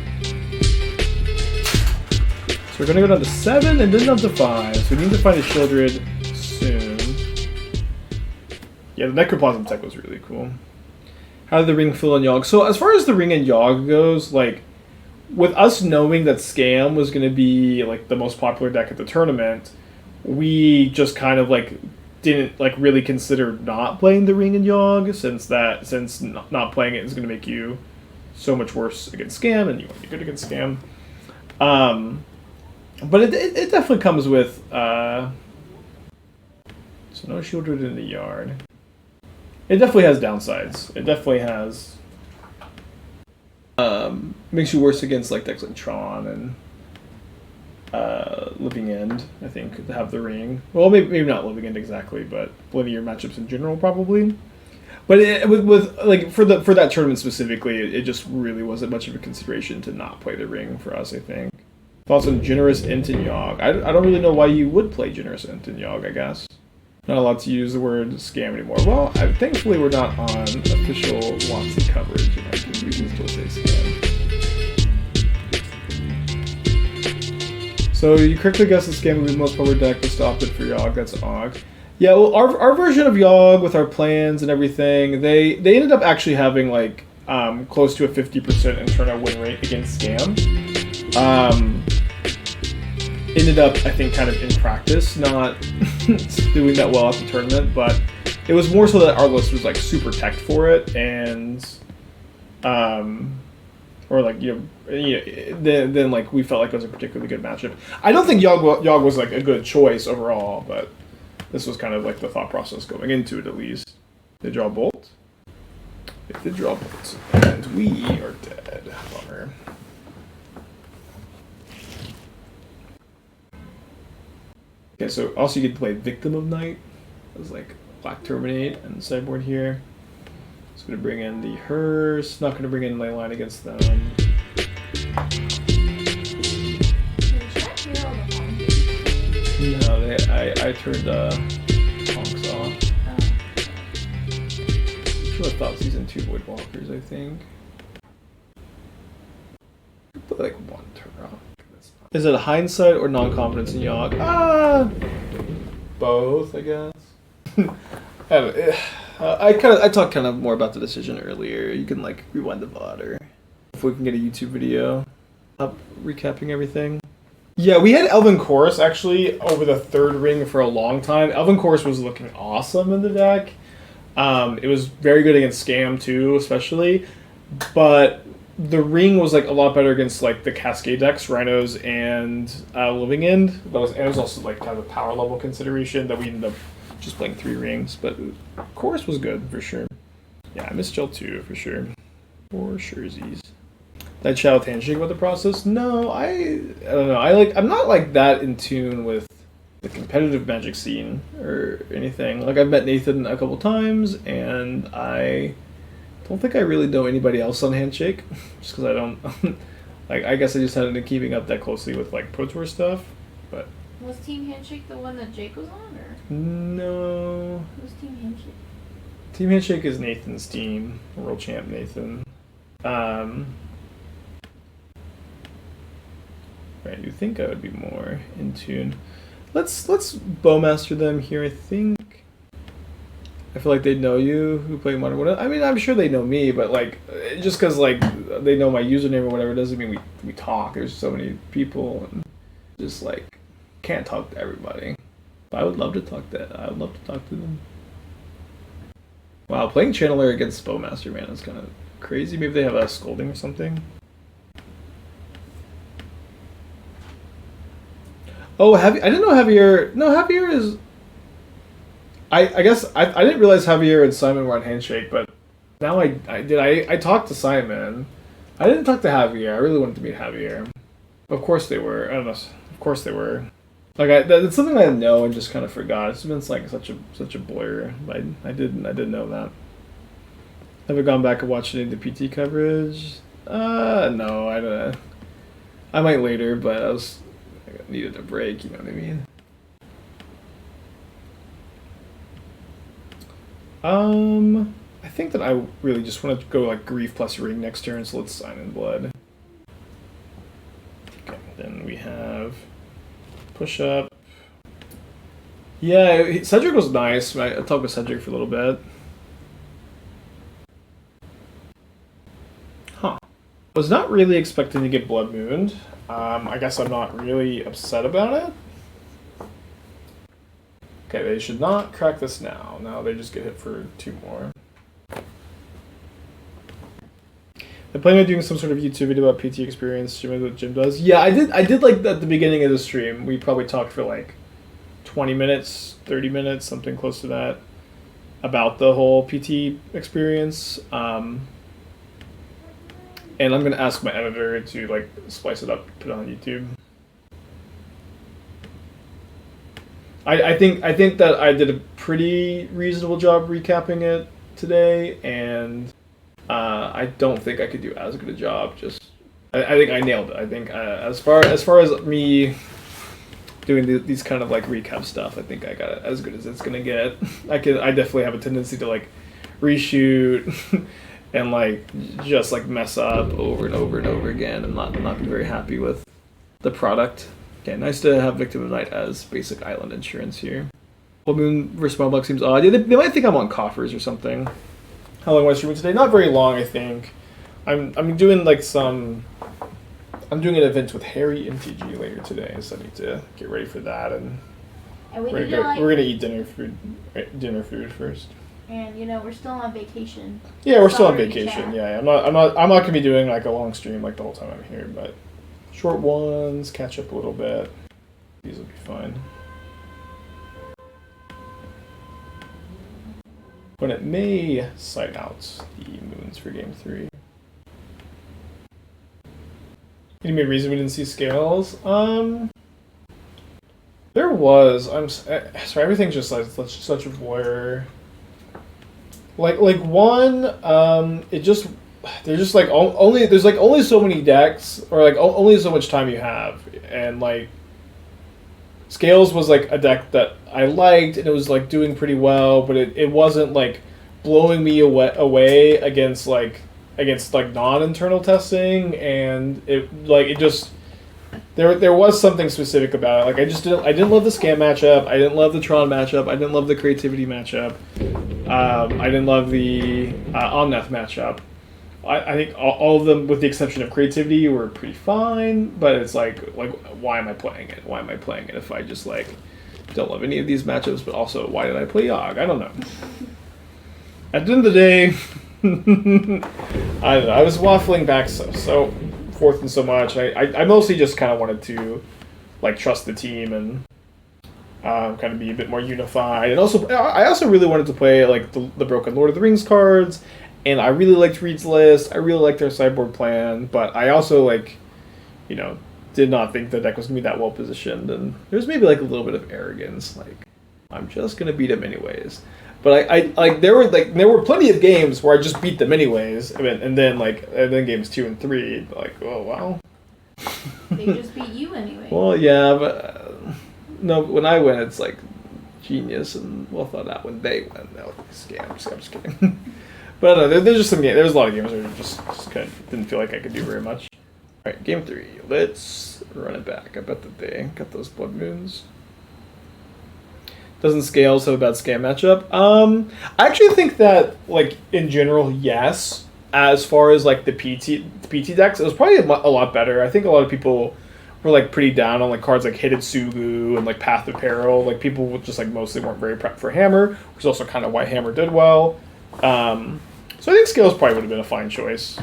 So we're gonna go down to 7 and then down to 5. So we need to find a Sheoldred soon. Yeah, the Necroplasm tech was really cool. How did the ring fill in Yawg? So as far as the ring and Yawg goes, like, with us knowing that Scam was going to be like the most popular deck at the tournament, we just kind of like didn't like really consider not playing the ring and Yawg, since not playing it is going to make you so much worse against Scam, and you want to be good against Scam. But it definitely comes with so no Sheoldred in the yard. It definitely has downsides. It definitely has. Makes you worse against like decks like Tron and Living End, I think, to have the ring. Well, maybe not Living End exactly, but linear matchups in general probably. But with like for that tournament specifically, it just really wasn't much of a consideration to not play the ring for us, I think. Thoughts on Generous Int and Yawg? I don't really know why you would play Generous Int and Yawg, I guess. Not allowed to use the word scam anymore. Well, thankfully we're not on official WotC coverage, and I think we can still say scam. So you correctly guessed the scam would be the most popular deck, but stopped it for Yawg. That's Og. Yeah, well, our version of Yawg with our plans and everything, they ended up actually having like close to a 50% internal win rate against scam. Ended up, I think, kind of in practice, not doing that well at the tournament, but it was more so that our list was like super teched for it, and or like then like we felt like it was a particularly good matchup. I don't think Yawg was like a good choice overall, but this was kind of like the thought process going into it at least. They draw Bolt. They did draw Bolt, and we are dead. Bummer. Okay, so also you get to play Victim of Night. It was like Black Terminate and sideboard here. It's going to bring in the Hearse. Not going to bring in Leyline against them. No, I turned Honks off. Sure, I thought season 2 Voidwalkers, I think. Put like one Tourach. Is it hindsight or non-confidence in Yawg? Both, I guess. I talked kind of more about the decision earlier. You can like rewind the VOD, or if we can get a YouTube video up recapping everything. Yeah, we had Elven Chorus actually over the third ring for a long time. Elven Chorus was looking awesome in the deck. It was very good against Scam too, especially, but the ring was like a lot better against like the Cascade decks, Rhinos and Living End. And it was also like kind of a power level consideration that we ended up just playing 3 rings, but Chorus was good for sure. Yeah, I missed Gel 2 for sure. For surezies. Did I chat with Handshake about the process? No, I don't know. I'm not like that in tune with the competitive Magic scene or anything. Like I've met Nathan a couple times, and I don't think I really know anybody else on Handshake, just because I don't. Like I guess I just haven't been keeping up that closely with like Pro Tour stuff, but Was Team Handshake the one that Jake was on, or? No. Who was Team Handshake? Team Handshake is Nathan's team. World Champ Nathan. Right, you think I would be more in tune. Let's Bowmaster them here, I think. I feel like they know you who play Modern Warfare. I mean, I'm sure they know me, but like, just because like they know my username or whatever doesn't mean we talk. There's so many people, and just like can't talk to everybody. But I would love to talk to them. Wow, playing Channeler against Bowmaster, man, is kind of crazy. Maybe they have a scolding or something. Oh, I didn't know Javier. No, Javier is. I guess I didn't realize Javier and Simon were on Handshake, but now I did. I talked to Simon. I didn't talk to Javier. I really wanted to meet Javier. Of course they were. I don't know. Of course they were. Like that's something I know and just kind of forgot. It's been like such a blur. I didn't know that. Have I gone back and watched any of the PT coverage? No, I don't. I might later, but I needed a break. You know what I mean? I think that I really just want to go like Grief plus Ring next turn, so let's Sign in Blood. Okay, then we have Push Up. Yeah, Cedric was nice. I talked with Cedric for a little bit. Huh. Was not really expecting to get Blood Mooned. I guess I'm not really upset about it. Okay, they should not crack this now. Now they just get hit for 2 more. I'm planning on doing some sort of YouTube video about PT experience, what Jim does. Yeah, I did like at the beginning of the stream. We probably talked for like 20 minutes, 30 minutes, something close to that, about the whole PT experience. And I'm gonna ask my editor to like splice it up, put it on YouTube. I think that I did a pretty reasonable job recapping it today, and I don't think I could do as good a job. I think I nailed it. I think as far as me doing these kind of like recap stuff, I think I got it as good as it's gonna get. I definitely have a tendency to like reshoot and like just like mess up over and over and over again, and not be very happy with the product. Okay, nice to have Victim of Night as basic island insurance here. Full Moon versus Mono Black seems odd. Yeah, they might think I'm on coffers or something. How long was I streaming today? Not very long, I think. I'm doing like I'm doing an event with Harry MTG later today, so I need to get ready for that, and we're gonna eat dinner food first. And you know we're still on vacation. Yeah, we're still on vacation. Yeah, I'm not gonna be doing like a long stream like the whole time I'm here, but short ones, catch up a little bit. These will be fine. When it may side out the moons for game 3. Any reason we didn't see scales? There was. I'm sorry. Everything's just like such a blur. Like one. It just. There's just like only so many decks, or like only so much time you have, and like Scales was like a deck that I liked, and it was like doing pretty well, but it wasn't like blowing me away against non-internal testing, and it just there was something specific about it. Like I didn't love the Scam matchup, I didn't love the Tron matchup, I didn't love the Creativity matchup, I didn't love the Omnath matchup. I think all of them, with the exception of Creativity, were pretty fine, but it's like why am I playing it? Why am I playing it if I just like don't love any of these matchups? But also, why did I play Yawg? I don't know. At the end of the day, I don't know. I was waffling back so forth and so much. I mostly just kind of wanted to like trust the team and kind of be a bit more unified, and also I also really wanted to play like the Broken Lord of the Rings cards. And I really liked Reed's list. I really liked their sideboard plan, but I also did not think the deck was gonna be that well positioned. And there was maybe like a little bit of arrogance, like I'm just gonna beat them anyways. But there were plenty of games where I just beat them anyways, and then games 2 and 3, like oh wow. They just beat you anyway. Well, yeah, but No, when I win, it's like genius and well thought out. When they win, they'll scam. I'm just kidding. But no, there's just some games. There's a lot of games where I just kind of didn't feel like I could do very much. All right, game 3. Let's run it back. I bet that they got those blood moons. Doesn't scale, so a bad scam matchup. I actually think that, like, in general, yes. As far as like the PT decks, it was probably a lot better. I think a lot of people were like pretty down on like cards like Hidetsugu and like Path of Peril. Like people just like mostly weren't very prepped for Hammer, which is also kind of why Hammer did well. So I think Scales probably would have been a fine choice.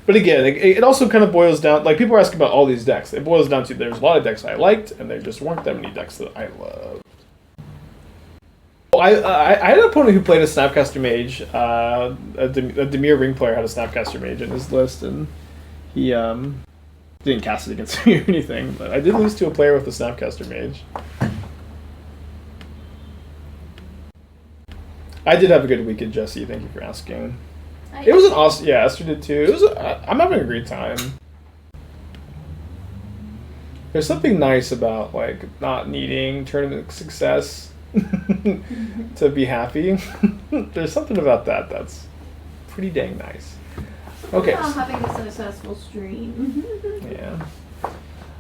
But again, it also kind of boils down, like people are asking about all these decks. It boils down to there's a lot of decks I liked, and there just weren't that many decks that I loved. I had an opponent who played a Snapcaster Mage. A Demir Ring player had a Snapcaster Mage in his list, and he didn't cast it against me or anything. But I did lose to a player with a Snapcaster Mage. I did have a good weekend, Jesse. Thank you for asking. It was an awesome... Yeah, Esther did too. It was. I'm having a great time. There's something nice about like not needing tournament success to be happy. There's something about that that's pretty dang nice. Okay. Having a successful stream. Yeah.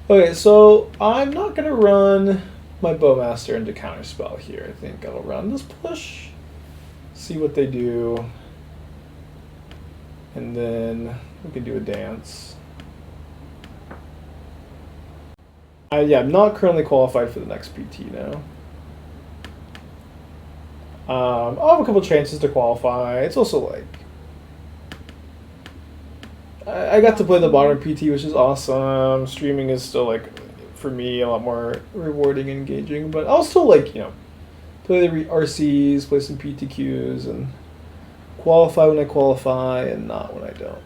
Okay, so I'm not gonna run my Bowmaster into Counterspell here. I think I'll run this push, see what they do, and then we can do a dance. Yeah, I'm not currently qualified for the next PT now. I'll have a couple chances to qualify. It's also like I got to play the modern PT, which is awesome. Streaming is still like for me a lot more rewarding and engaging, but I'll still like, you know, play the RCs, play some PTQs, and qualify when I qualify and not when I don't.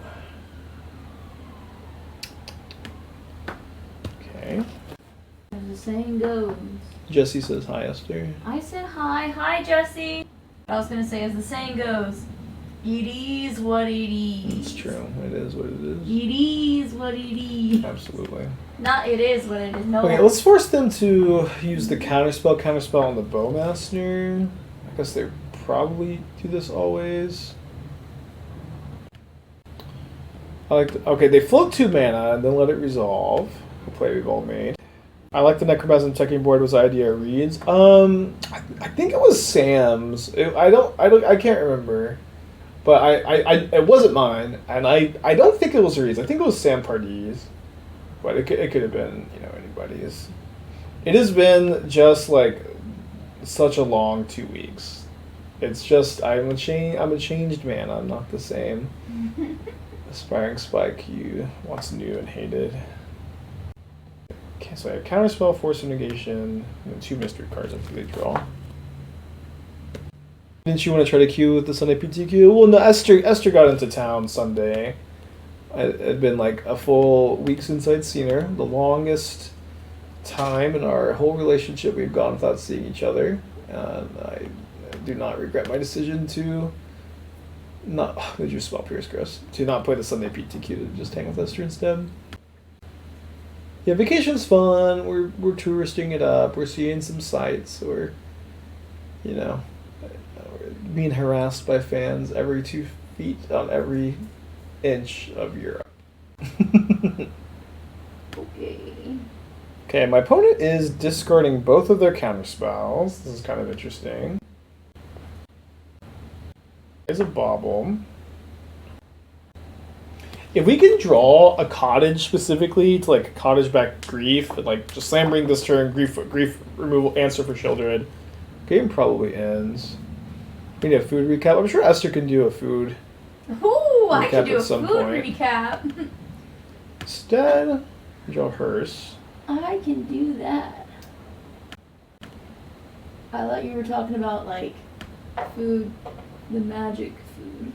Okay. As the saying goes. Jesse says hi, Esther. I said hi. Hi, Jesse. I was going to say, as the saying goes, it is what it is. It's true. It is what it is. It is what it is. Absolutely. Not it is what it is. No. Okay, let's force them to use the counterspell on the Bowmaster. I guess they probably do this always. Okay, they float 2 mana and then let it resolve. A play we've all made. I like the Necromancer checking board was idea reads. I think it was Sam's. I can't remember, but it wasn't mine, and I don't think it was Reed's. I think it was Sam Pardee's, but it could have been, you know, anybody's. It has been just like such a long 2 weeks. It's just I'm a changed man. I'm not the same. Aspiring Spike, you wants new and hated. Okay, so I have Counterspell, Force of Negation, and 2 mystery cards after they draw. Didn't you want to try to queue with the Sunday PTQ? Well, no, Esther got into town Sunday. It had been like a full week since I'd seen her. The longest time in our whole relationship we've gone without seeing each other. And I do not regret my decision to not... Did you spell Pierce Gross? To not play the Sunday PTQ, to just hang with Esther instead. Yeah, vacation's fun. We're touristing it up. We're seeing some sights. We're, you know, being harassed by fans every 2 feet on every inch of Europe. Okay. Okay, my opponent is discarding both of their counterspells. This is kind of interesting. There's a Bauble. If we can draw a Cottage specifically to like Cottage back Grief, and like just slam ring this turn, Grief removal, answer for Sheoldred, game probably ends. We need a food recap. I'm sure Esther can do a food Ooh, I can do a some food point. recap. Instead, draw Hearse. I can do that. I thought you were talking about like food, the magic food.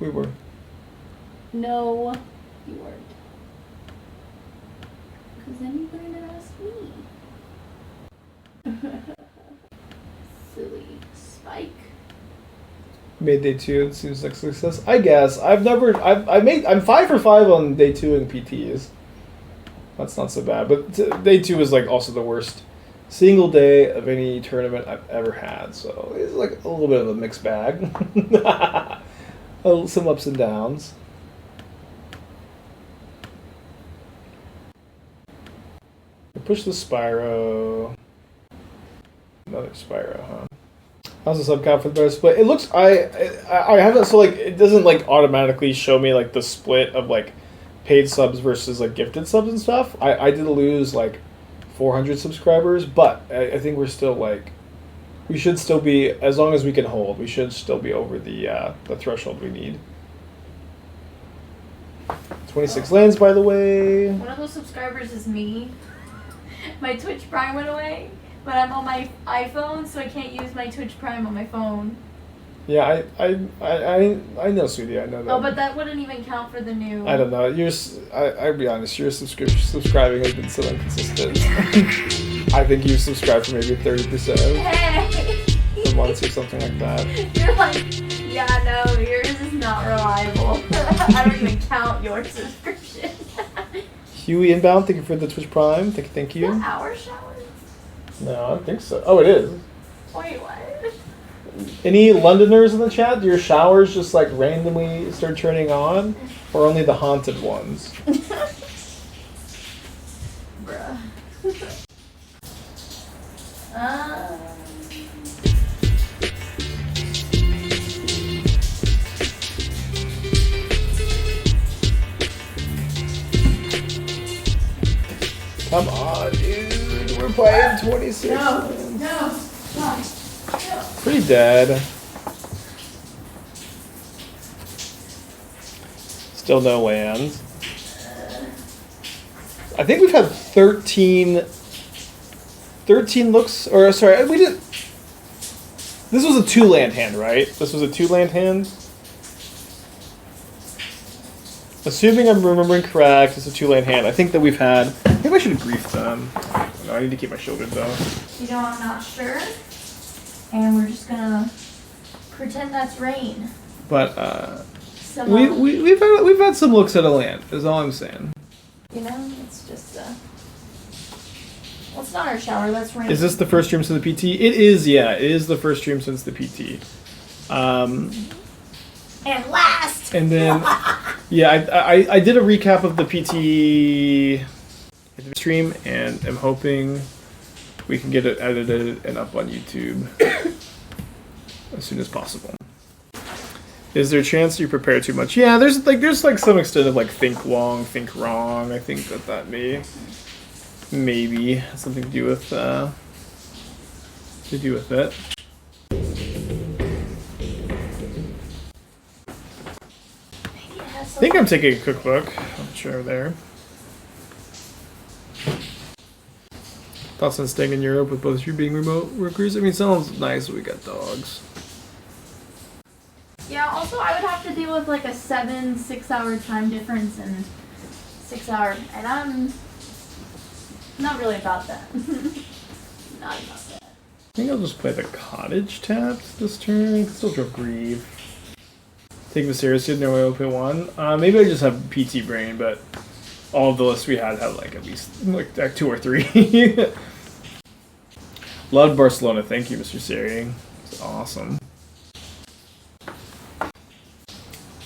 We were. No, you weren't. Because then you're going to ask me. Silly Spike. Made day 2. It seems like success. I guess I'm 5 for 5 on day 2 in PTs. That's not so bad. But day 2 is like also the worst single day of any tournament I've ever had. So it's like a little bit of a mixed bag. Some ups and downs. Push the Spyro. Another Spyro, huh? How's the sub count for the better split? It looks I haven't, so like it doesn't like automatically show me like the split of like paid subs versus like gifted subs and stuff. I did lose like 400 subscribers, but I think we're still like, we should still be, as long as we can hold, we should still be over the threshold we need. 26 lands, by the way. One of those subscribers is me. My Twitch Prime went away, but I'm on my iPhone, so I can't use my Twitch Prime on my phone. Yeah, I know, sweetie. I know that. Oh, but that wouldn't even count for the new. I don't know. I'll be honest. Your subscribing has been so inconsistent. I think you've subscribed for maybe 30% Hey! a month or something like that. You're like, yeah, no, yours is not reliable. I don't even count your subscription. Huey Inbound, thank you for the Twitch Prime. Thank you. Is that our shower? No, I don't think so. Oh, it is. Wait, what? Any Londoners in the chat? Do your showers just like randomly start turning on, or only the haunted ones? Bruh. Come on, dude. We're playing 26. No, stop. No. Pretty dead. Still no lands. I think we've had 13 looks, or sorry, we did. This was a 2-land hand, right? This was a 2-land hand. Assuming I'm remembering correct, it's a 2-land hand. I think that we've had. Maybe I should have griefed them. No, I need to keep my Sheoldred though. You know, I'm not sure. And we're just gonna pretend that's rain. But we've had some looks at a land. Is all I'm saying. You know, it's just well, it's not our shower. That's rain. Is this the first stream since the PT? It is. Yeah, it is the first stream since the PT. And last. And then, yeah, I did a recap of the PT stream, and I'm hoping we can get it edited and up on YouTube as soon as possible. Is there a chance you prepare too much? Yeah, there's some extent of like think long, think wrong. I think that maybe has something to do with it. I think I'm taking a cookbook. I'm sure there. Thoughts on staying in Europe with both of you being remote workers? I mean, sounds nice. We got dogs. Yeah. Also, I would have to deal with like a 6-hour time difference and 6 hour, and I'm not really about that. Not about that. I think I'll just play the Cottage tapped this turn. I can still draw Grieve. Take it seriously, no way open one. Maybe I just have PT brain, but all of the lists we had like at least like 2 or 3. Loved Barcelona. Thank you, Mr. Siri. It's awesome.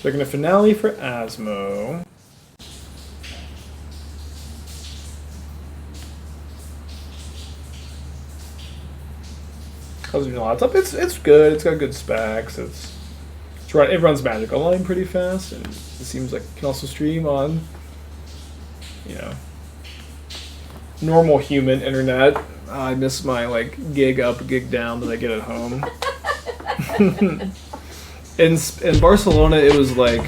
Looking at finale for Asmo. How's your laptop? It's good. It's got good specs. It runs Magic Online pretty fast, and it seems like it can also stream on, normal human internet. I miss my like gig up, gig down that I get at home. In Barcelona, it was like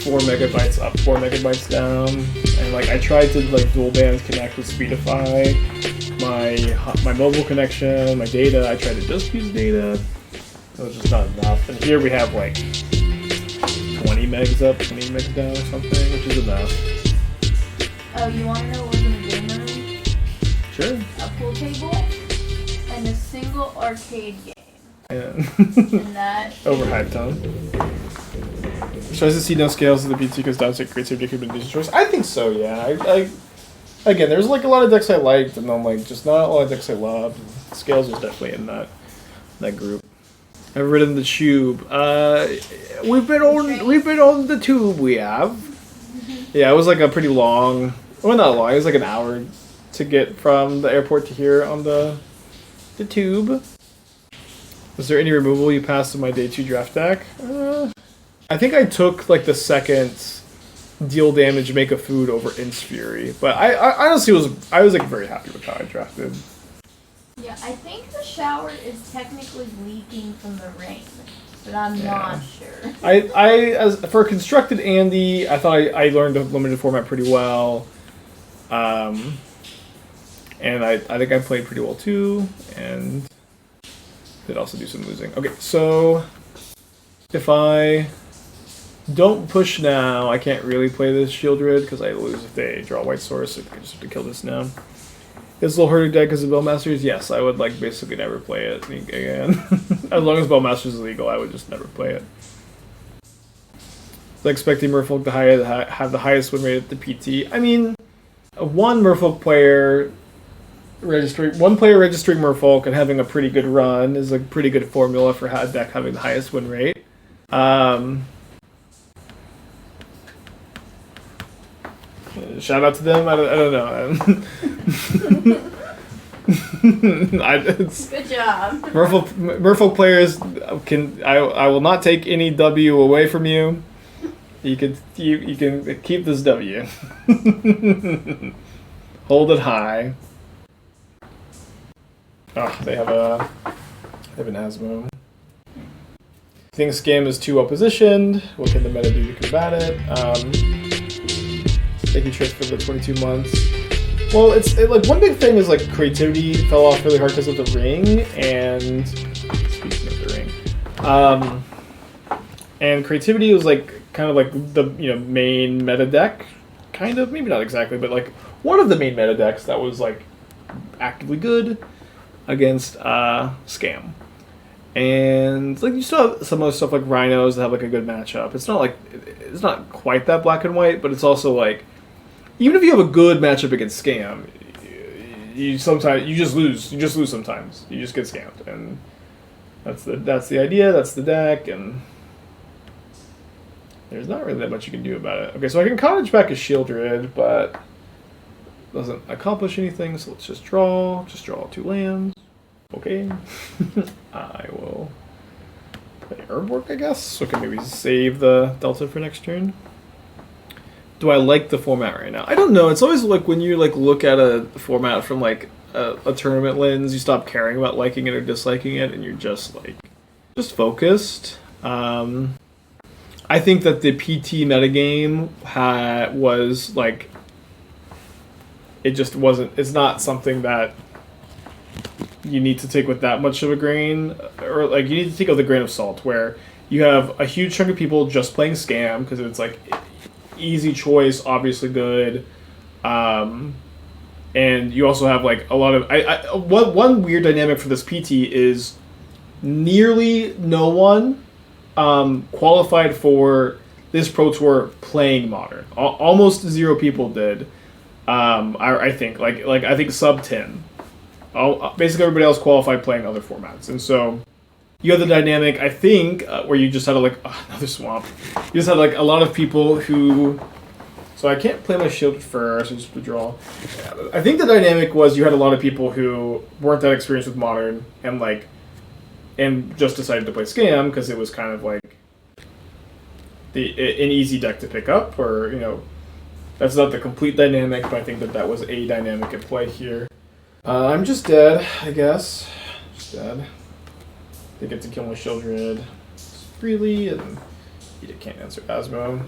4 megabytes up, 4 megabytes down, and like I tried to like dual band connect with Speedify, my mobile connection, my data. I tried to just use data. It was just not enough. And here we have like 20 megs up, 20 megs down or something, which is enough. Oh, you want to know what's in the game room? Sure. A pool table and a single arcade game. Yeah. And that Overhyped, huh? Tries to see no scales of the BT because Downside creates a ridiculous choice. I think so, yeah. again, there's like a lot of decks I liked, and then like just not a lot of decks I loved. Scales was definitely in that group. I've ridden the tube. We've been on the tube. We have. Yeah, it was like a pretty long. Well, not long. It was like an hour to get from the airport to here on the tube. Was there any removal you passed in my day 2 draft deck? I think I took like the second deal damage, make a food over In's Fury, but I honestly was like very happy with how I drafted. Yeah, I think the shower is technically leaking from the rain, but I'm not sure. As for constructed Andy, I thought I learned the limited format pretty well, and I think I played pretty well too, and did also do some losing. Okay, so if I don't push now, I can't really play this Sheoldred because I lose if they draw white source, so I just have to kill this now. Is Little Herder dead because of Bowmasters? Yes, I would like basically never play it again. As long as Bowmasters is illegal, I would just never play it. So expecting Merfolk to have the highest win rate at the PT. I mean, one player registering Merfolk and having a pretty good run is a pretty good formula for a deck having the highest win rate. Shout out to them. I don't know. Good job. Merfolk players can. I will not take any W away from you. You can keep this W. Hold it high. Oh, they have an Asmo. I think Scam is too well positioned. What can the meta do to combat it? Thank you, Trish, for the 22 months. Well, like one big thing is like creativity fell off really hard because of the ring, and speaking of the ring, and creativity was like kind of like the main meta deck, kind of, maybe not exactly, but like one of the main meta decks that was like actively good against Scam. And like you still have some other stuff like Rhinos that have like a good matchup. It's not quite that black and white, but it's also like even if you have a good matchup against Scam, you just lose. You just lose sometimes. You just get scammed, and that's the idea. That's the deck, and there's not really that much you can do about it. Okay, so I can Cottage back a Sheoldred, but doesn't accomplish anything. So let's just draw. Just draw 2 lands. Okay. I will play Urborg, I guess. Okay, maybe save the Delta for next turn. Do I like the format right now? I don't know. It's always like when you like look at a format from like a tournament lens, you stop caring about liking it or disliking it, and you're just like focused. I think that the PT metagame was like it just wasn't. It's not something that you need to take with that much of a grain, or like you need to take it with a grain of salt, where you have a huge chunk of people just playing Scam because it's like easy choice, obviously good, and you also have like a lot of one weird dynamic for this PT is nearly no one qualified for this Pro Tour playing Modern. Almost 0 people did. I think I think sub 10. Basically everybody else qualified playing other formats, and so you have the dynamic, I think, where you just had another swamp. You just had like a lot of people who. So I can't play my Sheoldred first. I just withdraw. I think the dynamic was you had a lot of people who weren't that experienced with Modern and just decided to play Scam because it was kind of like an easy deck to pick up, or that's not the complete dynamic, but I think that was a dynamic at play here. I'm just dead, I guess. Just dead. They get to kill my Sheoldred freely, and Edict can't answer Asmo.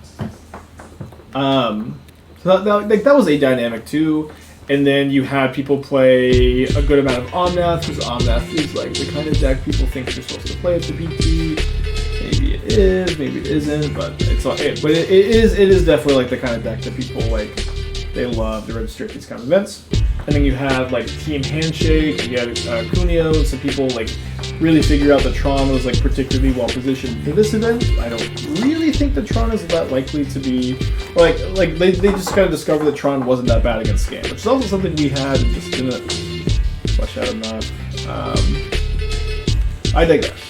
So that was a dynamic too. And then you had people play a good amount of Omnath, because Omnath is like the kind of deck people think you're supposed to play at the PT. Maybe it is, maybe it isn't, but it is definitely like the kind of deck that people like. They love to register at these kind of events. And then you have like Team Handshake, you had Cuneo, and some people like really figure out that Tron was like particularly well positioned for this event. I don't really think that Tron is that likely to be, or like they just kind of discovered that Tron wasn't that bad against Scam, which is also something we had and just didn't flesh out enough. I digress.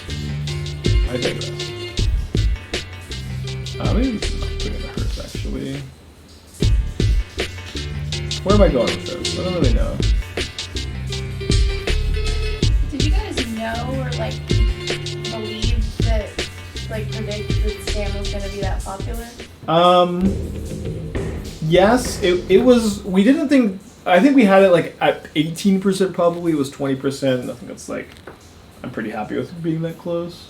Maybe this is not putting the hurts actually. Where am I going with this? I don't really know. Did you guys know or like believe that, like predict that Scam was going to be that popular? Yes, it was. We didn't think. I think we had it like at 18% probably. It was 20%. I think that's like. I'm pretty happy with it being that close.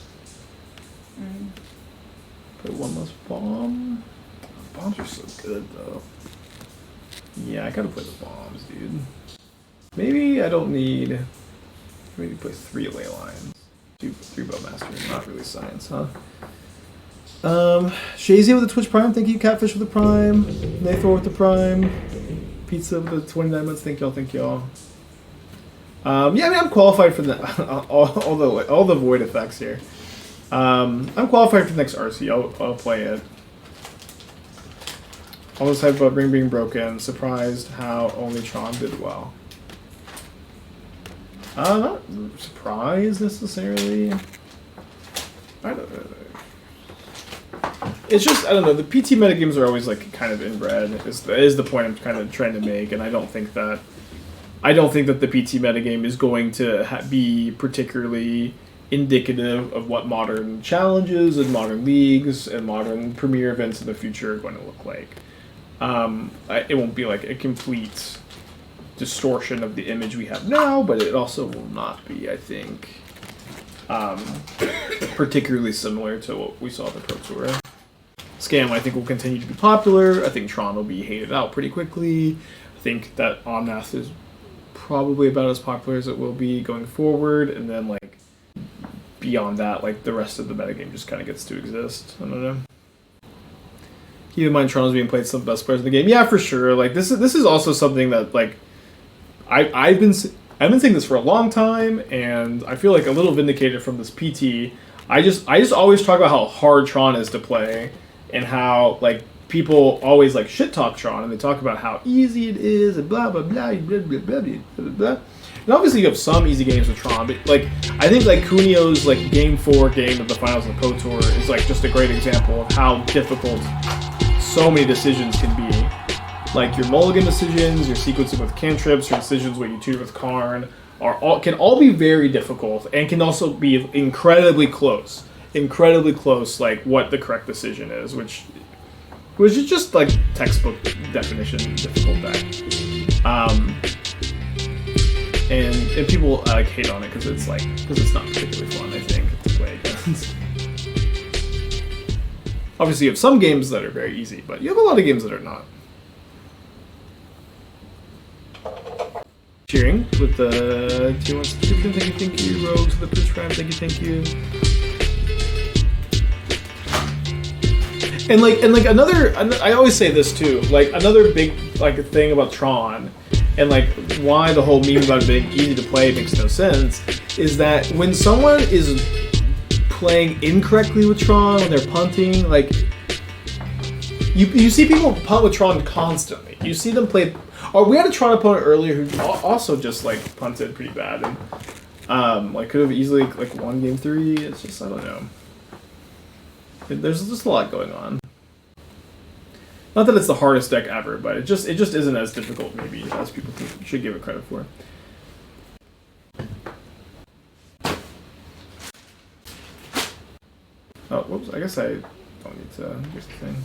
Put one less bomb. Bombs are so good though. Yeah, I gotta play the bombs, dude. Maybe I don't need. Maybe play 3 Leylines. 3 Bowmasters. Not really science, huh? Shazia with the Twitch Prime. Thank you. Catfish with the Prime. Nathor with the Prime. Pizza with the 29 months. Thank y'all. Yeah, I mean, I'm qualified for the all the void effects here. I'm qualified for the next RC. I'll play it. Almost hyped about Ring being broken. Surprised how only Tron did well. Not surprised necessarily. I don't know. It's just, I don't know, the PT metagames are always like kind of inbred, is the point I'm kind of trying to make, and I don't think that the PT metagame is going to be particularly indicative of what modern challenges and modern leagues and modern premier events in the future are going to look like. It won't be like a complete distortion of the image we have now, but it also will not be, I think, particularly similar to what we saw at the Pro Tour. Scam, I think, will continue to be popular. I think Tron will be hated out pretty quickly. I think that Omnath is probably about as popular as it will be going forward, and then like beyond that, like the rest of the metagame just kind of gets to exist. I don't know. Keep in mind, Tron is being played some of the best players in the game. Yeah, for sure. Like this is also something that like I've been saying this for a long time, and I feel like a little vindicated from this PT. I just always talk about how hard Tron is to play, and how like people always like shit talk Tron, and they talk about how easy it is, and blah blah blah blah blah blah blah blah. And obviously you have some easy games with Tron, but like I think like Cunio's like Game 4 game of the finals of the Pro Tour is like just a great example of how difficult so many decisions can be. Like your mulligan decisions, your sequencing with cantrips, your decisions what you tutor with Karn can all be very difficult, and can also be incredibly close, like what the correct decision is, which is just like textbook definition difficult deck. And people like hate on it because it's not particularly fun, I think, to play against. Obviously, you have some games that are very easy, but you have a lot of games that are not. Cheering with the tier 1 subscription. Thank you. Rogues with the Twitch Prime. Thank you. And like another, I always say this too. Like another big like thing about Tron, and like why the whole meme about it being easy to play makes no sense, is that when someone is playing incorrectly with Tron, when they're punting, like you see people punt with Tron constantly. You see them play. Oh, we had a Tron opponent earlier who also just like punted pretty bad, and like could have easily like won game 3. It's just, I don't know. There's just a lot going on. Not that it's the hardest deck ever, but it just isn't as difficult maybe as people should give it credit for. Oh, whoops! I guess I don't need to. Here's the thing.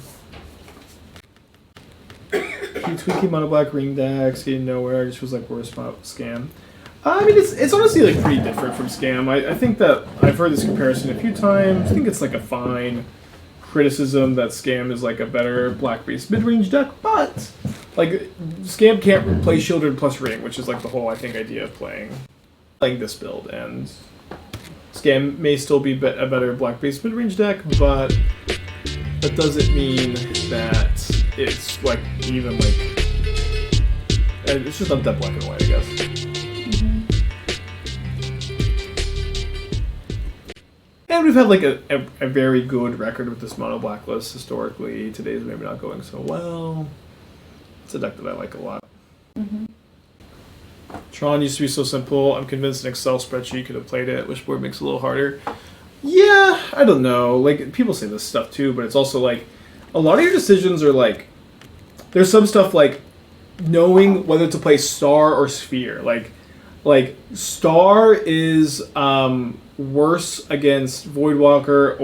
Keep tweaking Mono Black ring decks, getting nowhere. Just was like worse about Scam. I mean, it's honestly like pretty different from Scam. I think that I've heard this comparison a few times. I think it's like a fine criticism that Scam is like a better black-based mid-range deck, but like Scam can't replace Sheoldred plus Ring, which is like the whole I think idea of playing this build. And Scam may still be a better black-based mid-range deck, but that doesn't mean that it's like even like it's just not that black and white, I guess. And we've had like a very good record with this mono blacklist historically. Today's maybe not going so well. It's a deck that I like a lot. Mm-hmm. Tron used to be so simple. I'm convinced an Excel spreadsheet could have played it, which board makes it a little harder. Yeah, I don't know. Like, people say this stuff too, but it's also like a lot of your decisions are like, there's some stuff like knowing whether to play Star or Sphere. Like Star is worse against Voidwalker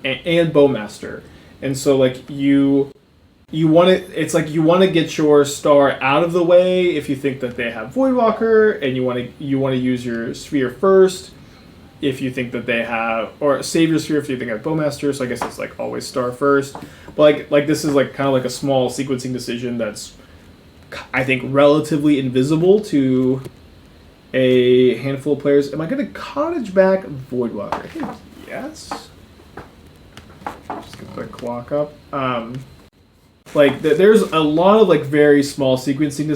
and Bowmaster, and so like you want to. It's like you want to get your Star out of the way if you think that they have Voidwalker, and you want to use your Sphere first if you think that they have, or save your Sphere if you think they have Bowmaster. So I guess it's like always Star first. But like this is like kind of like a small sequencing decision that's, I think, relatively invisible to a handful of players. Am I going to Cottage back Voidwalker? I think yes. Just a quick walk up. Like there's a lot of like very small sequencing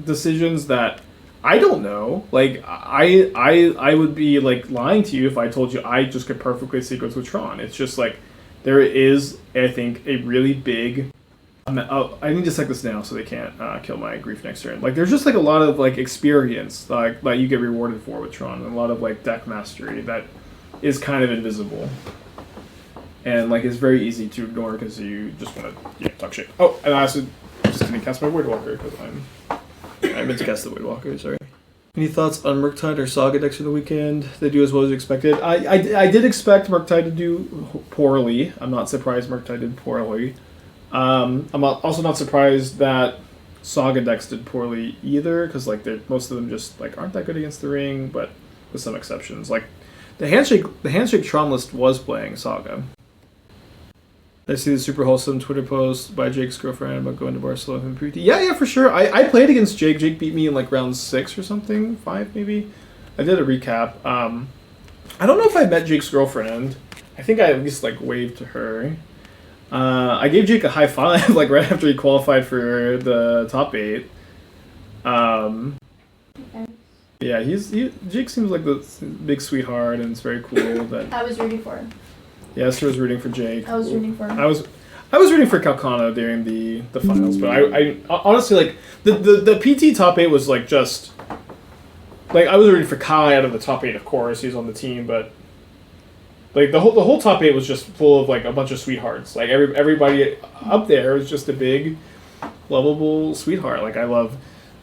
decisions that I don't know. Like I would be like lying to you if I told you I just could perfectly sequence with Tron. It's just like there is, I think, a really big. I need to set this now so they can't kill my grief next turn. Like there's just like a lot of like experience like that you get rewarded for with Tron, and a lot of like deck mastery that is kind of invisible, and like it's very easy to ignore because you just want to talk shit. Oh, and I also just gonna cast my Voidwalker because I meant to cast the Voidwalker. Sorry. Any thoughts on Murktide or Saga decks for the weekend? They do as well as expected. I did expect Murktide to do poorly. I'm not surprised Murktide did poorly. I'm also not surprised that Saga decks did poorly either, because like most of them just like aren't that good against the ring, but with some exceptions. Like the handshake Tron list was playing Saga. I see the super wholesome Twitter post by Jake's girlfriend about going to Barcelona and PT. Yeah, for sure. I played against Jake. Jake beat me in like round 6 or something, 5 maybe. I did a recap. I don't know if I met Jake's girlfriend. I think I at least like waved to her. I gave Jake a high five like right after he qualified for the top 8. Okay. Yeah, Jake seems like the big sweetheart, and it's very cool that I was rooting for him. Yeah, Esther was rooting for Jake. I was rooting for him. I was rooting for Calcano during the finals, but I honestly like the PT top 8 was like just like I was rooting for Kai out of the top 8, of course. He's on the team, but like the whole top 8 was just full of like a bunch of sweethearts. Like everybody up there was just a big lovable sweetheart. Like I love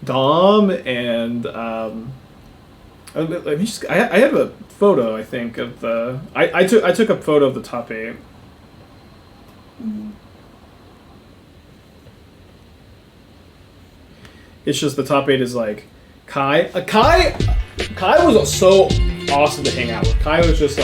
Dom and let me just I have a photo, I think, of the I took a photo of the top 8. Mm-hmm. It's just the top 8 is like Kai. Kai was so awesome to hang out with. Kai was just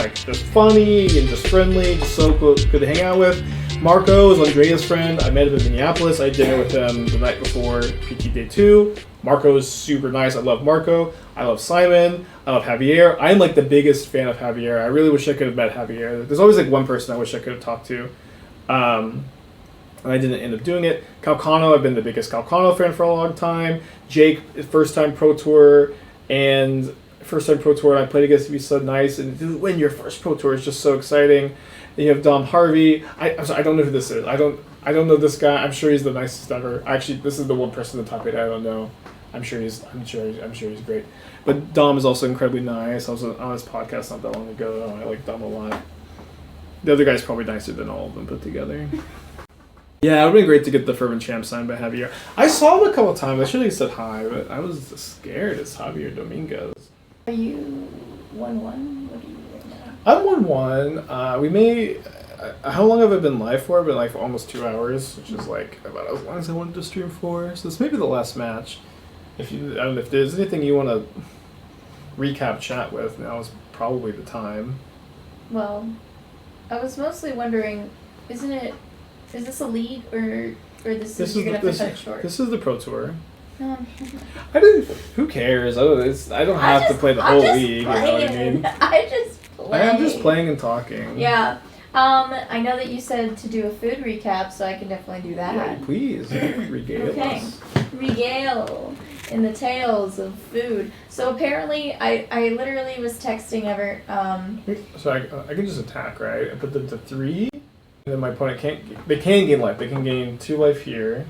funny and just friendly, just so good to hang out with. Marco is Andrea's friend. I met him in Minneapolis. I had dinner with him the night before PT Day 2. Marco is super nice. I love Marco. I love Simon. I love Javier. I'm like the biggest fan of Javier. I really wish I could have met Javier. There's always like one person I wish I could have talked to. And I didn't end up doing it. Calcano, I've been the biggest Calcano fan for a long time. Jake, first time Pro Tour, and I played against him. He's so nice, and to win your first Pro Tour is just so exciting. Then you have Dom Harvey. I'm sorry, I don't know who this is. I don't know this guy. I'm sure he's the nicest ever. Actually, this is the one person in the top 8 I don't know. I'm sure he's great. But Dom is also incredibly nice. I was on his podcast not that long ago. I like Dom a lot. The other guy's probably nicer than all of them put together. Yeah, it would have been great to get the Fervent Champ signed by Javier. I saw him a couple of times. I should have said hi, but I was scared as Javier Dominguez. Are you 1-1? What are you right now? I'm 1-1. We may... how long have I been live for? I've been live for almost 2 hours, which is like about as long as I wanted to stream for. So this may be the last match. I don't know if there's anything you want to recap chat with, now is probably the time. Well, I was mostly wondering, is this a league or this is you're gonna have to cut it short? This is the Pro Tour. Who cares? I don't have to play the whole league. You know what I mean? I just play. I'm just playing and talking. Yeah. I know that you said to do a food recap, so I can definitely do that. Yeah, please regale okay. us. Regale. in the tales of food. So apparently, I literally was texting Everett. So I can just attack, right? I put them to 3, and then my opponent can't. They can gain life. They can gain 2 life here,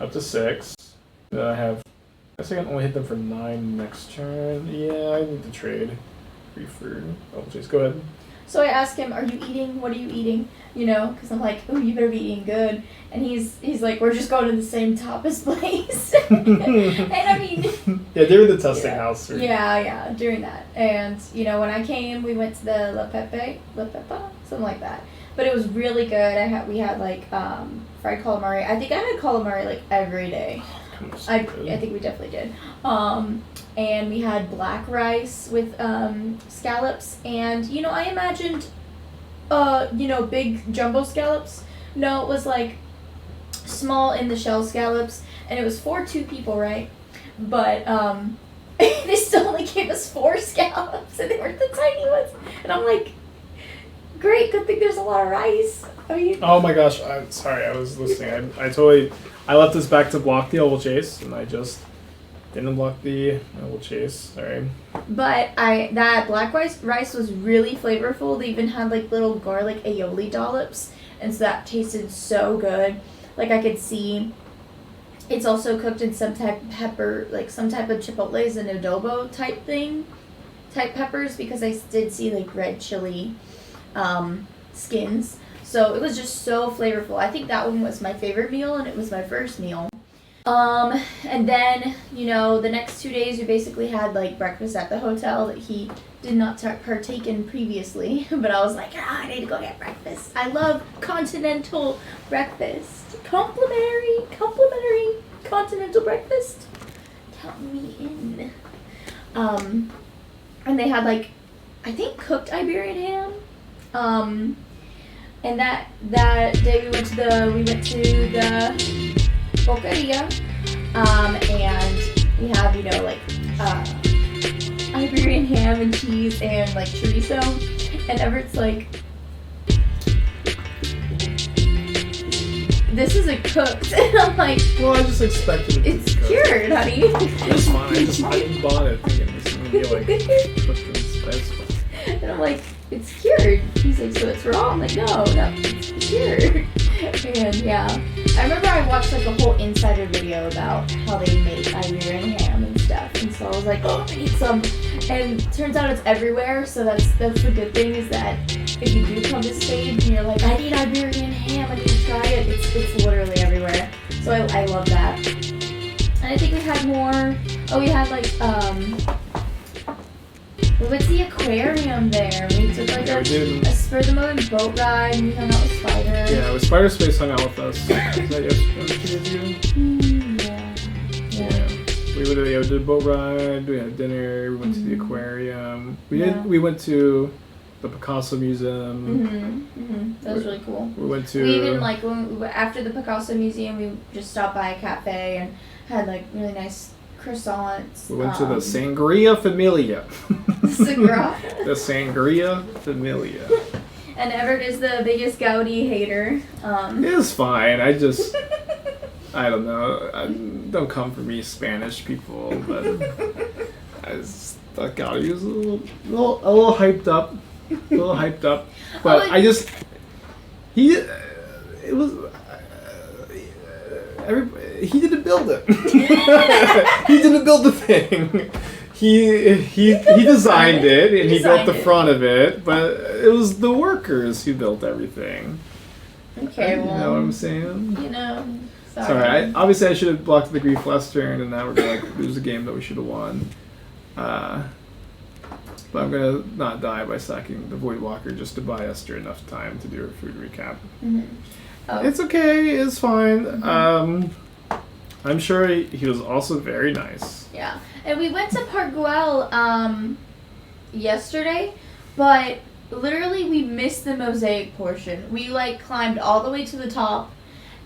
up to 6. Then I have. I guess I can only hit them for 9 next turn. Yeah, I need to trade. Free food. Oh, just go ahead. So I asked him, "Are you eating? What are you eating?" You know, because I'm like, "Oh, you better be eating good." And he's like, "We're just going to the same tapas place." And I mean, yeah, they were the testing house. Or... Yeah, during that. And you know, when I came, we went to the La Pepa, something like that. But it was really good. We had like fried calamari. I think I had calamari like every day. I think we definitely did. And we had black rice with scallops, and you know, I imagined big jumbo scallops. No, it was like small in the shell scallops, and it was for 2 people, right? But they still only gave us 4 scallops, and they were the tiny ones. And I'm like, great, good thing there's a lot of rice. I mean, oh my gosh, I'm sorry, I was listening. I left this back to block the oval chase, and I just didn't block the oval chase. Sorry. But that black rice was really flavorful. They even had like little garlic aioli dollops, and so that tasted so good. Like I could see it's also cooked in some type of pepper, like some type of chipotles and adobo type peppers, because I did see like red chili skins. So it was just so flavorful. I think that one was my favorite meal, and it was my first meal. And then, you know, the next 2 days we basically had like breakfast at the hotel that he did not partake in previously. But I was like, I need to go get breakfast. I love continental breakfast. Complimentary continental breakfast. Count me in. And they had like, I think cooked Iberian ham. And that day we went to the Boqueria, and we have, you know, like Iberian ham and cheese and like chorizo, and Everett's like, this isn't cooked. And I'm like, well, I just expected it to be cured, honey. It's fine. I bought it thinking this is gonna be like cooked and spiced. And I'm like, it's cured. He's like, so it's raw? I'm like, no, it's cured. And yeah, I remember I watched like a whole insider video about how they make Iberian ham and stuff, and so I was like, oh, I need some. And turns out it's everywhere, so that's the good thing, is that if you do come to stage and you're like, I need Iberian ham, I need to try it, it's literally everywhere. So I love that. And I think we had more. Oh, we had like we went to the aquarium there. We took like a spur of the moment boat ride, and we hung out with Spider. Yeah, with Spider Space hung out with us. Was that yesterday? Yeah. We did a boat ride. We had dinner. We went to the aquarium. We went to the Picasso Museum. That was really cool. We even like after the Picasso Museum, we just stopped by a cafe and had like really nice croissants. We went to the Sangria Familia. Sangria? The Sangria Familia. And Everett is the biggest Gaudi hater. It's fine. I don't know. Don't come for me, Spanish people, but I just thought Gaudi was a little hyped up. But he didn't build it. He didn't build the thing. He designed it, and he built the front of it, but it was the workers who built everything. Okay, well, you know what I'm saying? You know, sorry. Obviously I should have blocked the grief last turn, and now we're gonna lose a game that we should have won. But I'm gonna not die by sacking the Voidwalker just to buy Esther enough time to do her food recap. Oh. It's okay. It's fine. I'm sure he was also very nice. Yeah, and we went to Park Güell yesterday, but literally we missed the mosaic portion. We like climbed all the way to the top,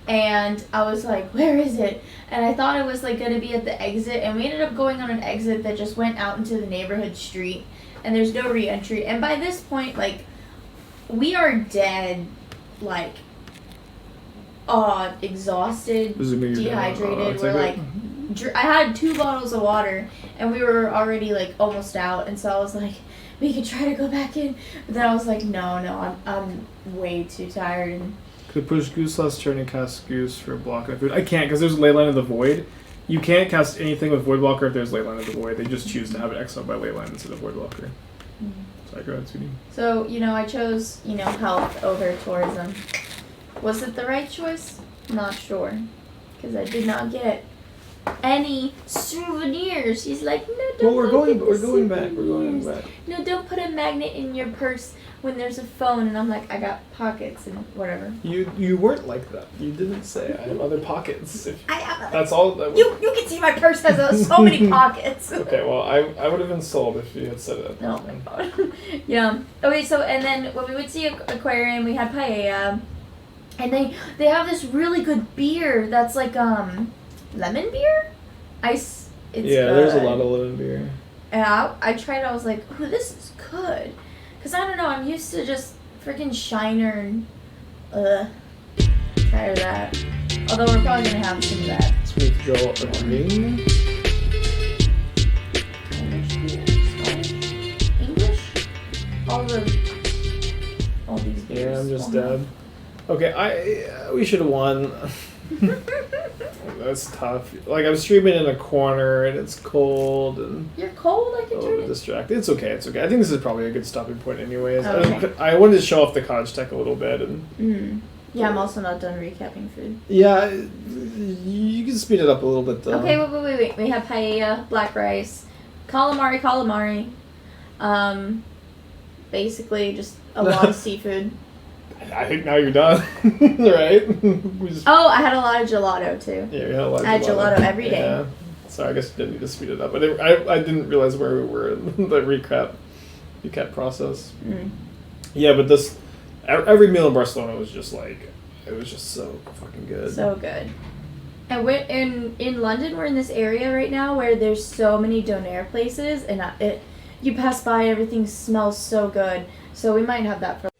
and I was like, where is it? And I thought it was like gonna be at the exit, and we ended up going on an exit that just went out into the neighborhood street, and there's no re-entry. And by this point, like, we are dead, like, exhausted, dehydrated. We're like I had 2 bottles of water, and we were already like almost out, and so I was like, we could try to go back in, but then I was like, no, I'm way too tired. And could push Goose last turn and cast Goose for block and food. I can't because there's Leyline of the Void. You can't cast anything with Voidwalker if there's Leyline of the Void. They just choose to have it exiled by Leyline instead of Voidwalker. Sorry, go ahead, sweetie. So, I chose, health over tourism. Was it the right choice? Not sure. Because I did not get any souvenirs. He's like, no, don't. Well, we're going back. We're going back. No, don't put a magnet in your purse when there's a phone. And I'm like, I got pockets and whatever. You weren't like that. You didn't say I have other pockets. That's all. You can see my purse has so many pockets. Okay, well, I would have been sold if you had said it. Oh my god. Yeah. Okay, so and then when we would see aquarium, we had paella, and they have this really good beer that's like lemon beer. It's good. There's a lot of lemon beer. And I tried. I was like, oh, this is good. Cause I don't know. I'm used to just freaking Shiner and tired of that. Although we're probably gonna have some of that. Sweet Joel Green. English? All these beers. Yeah, I'm just dead. Okay, we should have won. That's tough. Like, I'm streaming in a corner and it's cold and you're cold. I can turn it. Distracted. It's okay. I think this is probably a good stopping point, anyways. Okay. I wanted to show off the cottage tech a little bit and. Yeah, I'm also not done recapping food. Yeah, you can speed it up a little bit though. Okay, wait. We have paella, black rice, calamari. Basically just a lot of seafood. I think now you're done, right? I had a lot of gelato too. Yeah, we had a lot of I had gelato every day. Yeah. Sorry, I guess you didn't need to speed it up. I didn't realize where we were in the recap process. Yeah, but every meal in Barcelona was just like, it was just so fucking good. So good. And we're in London, we're in this area right now where there's so many donair places, and you pass by, everything smells so good. So we might have that for.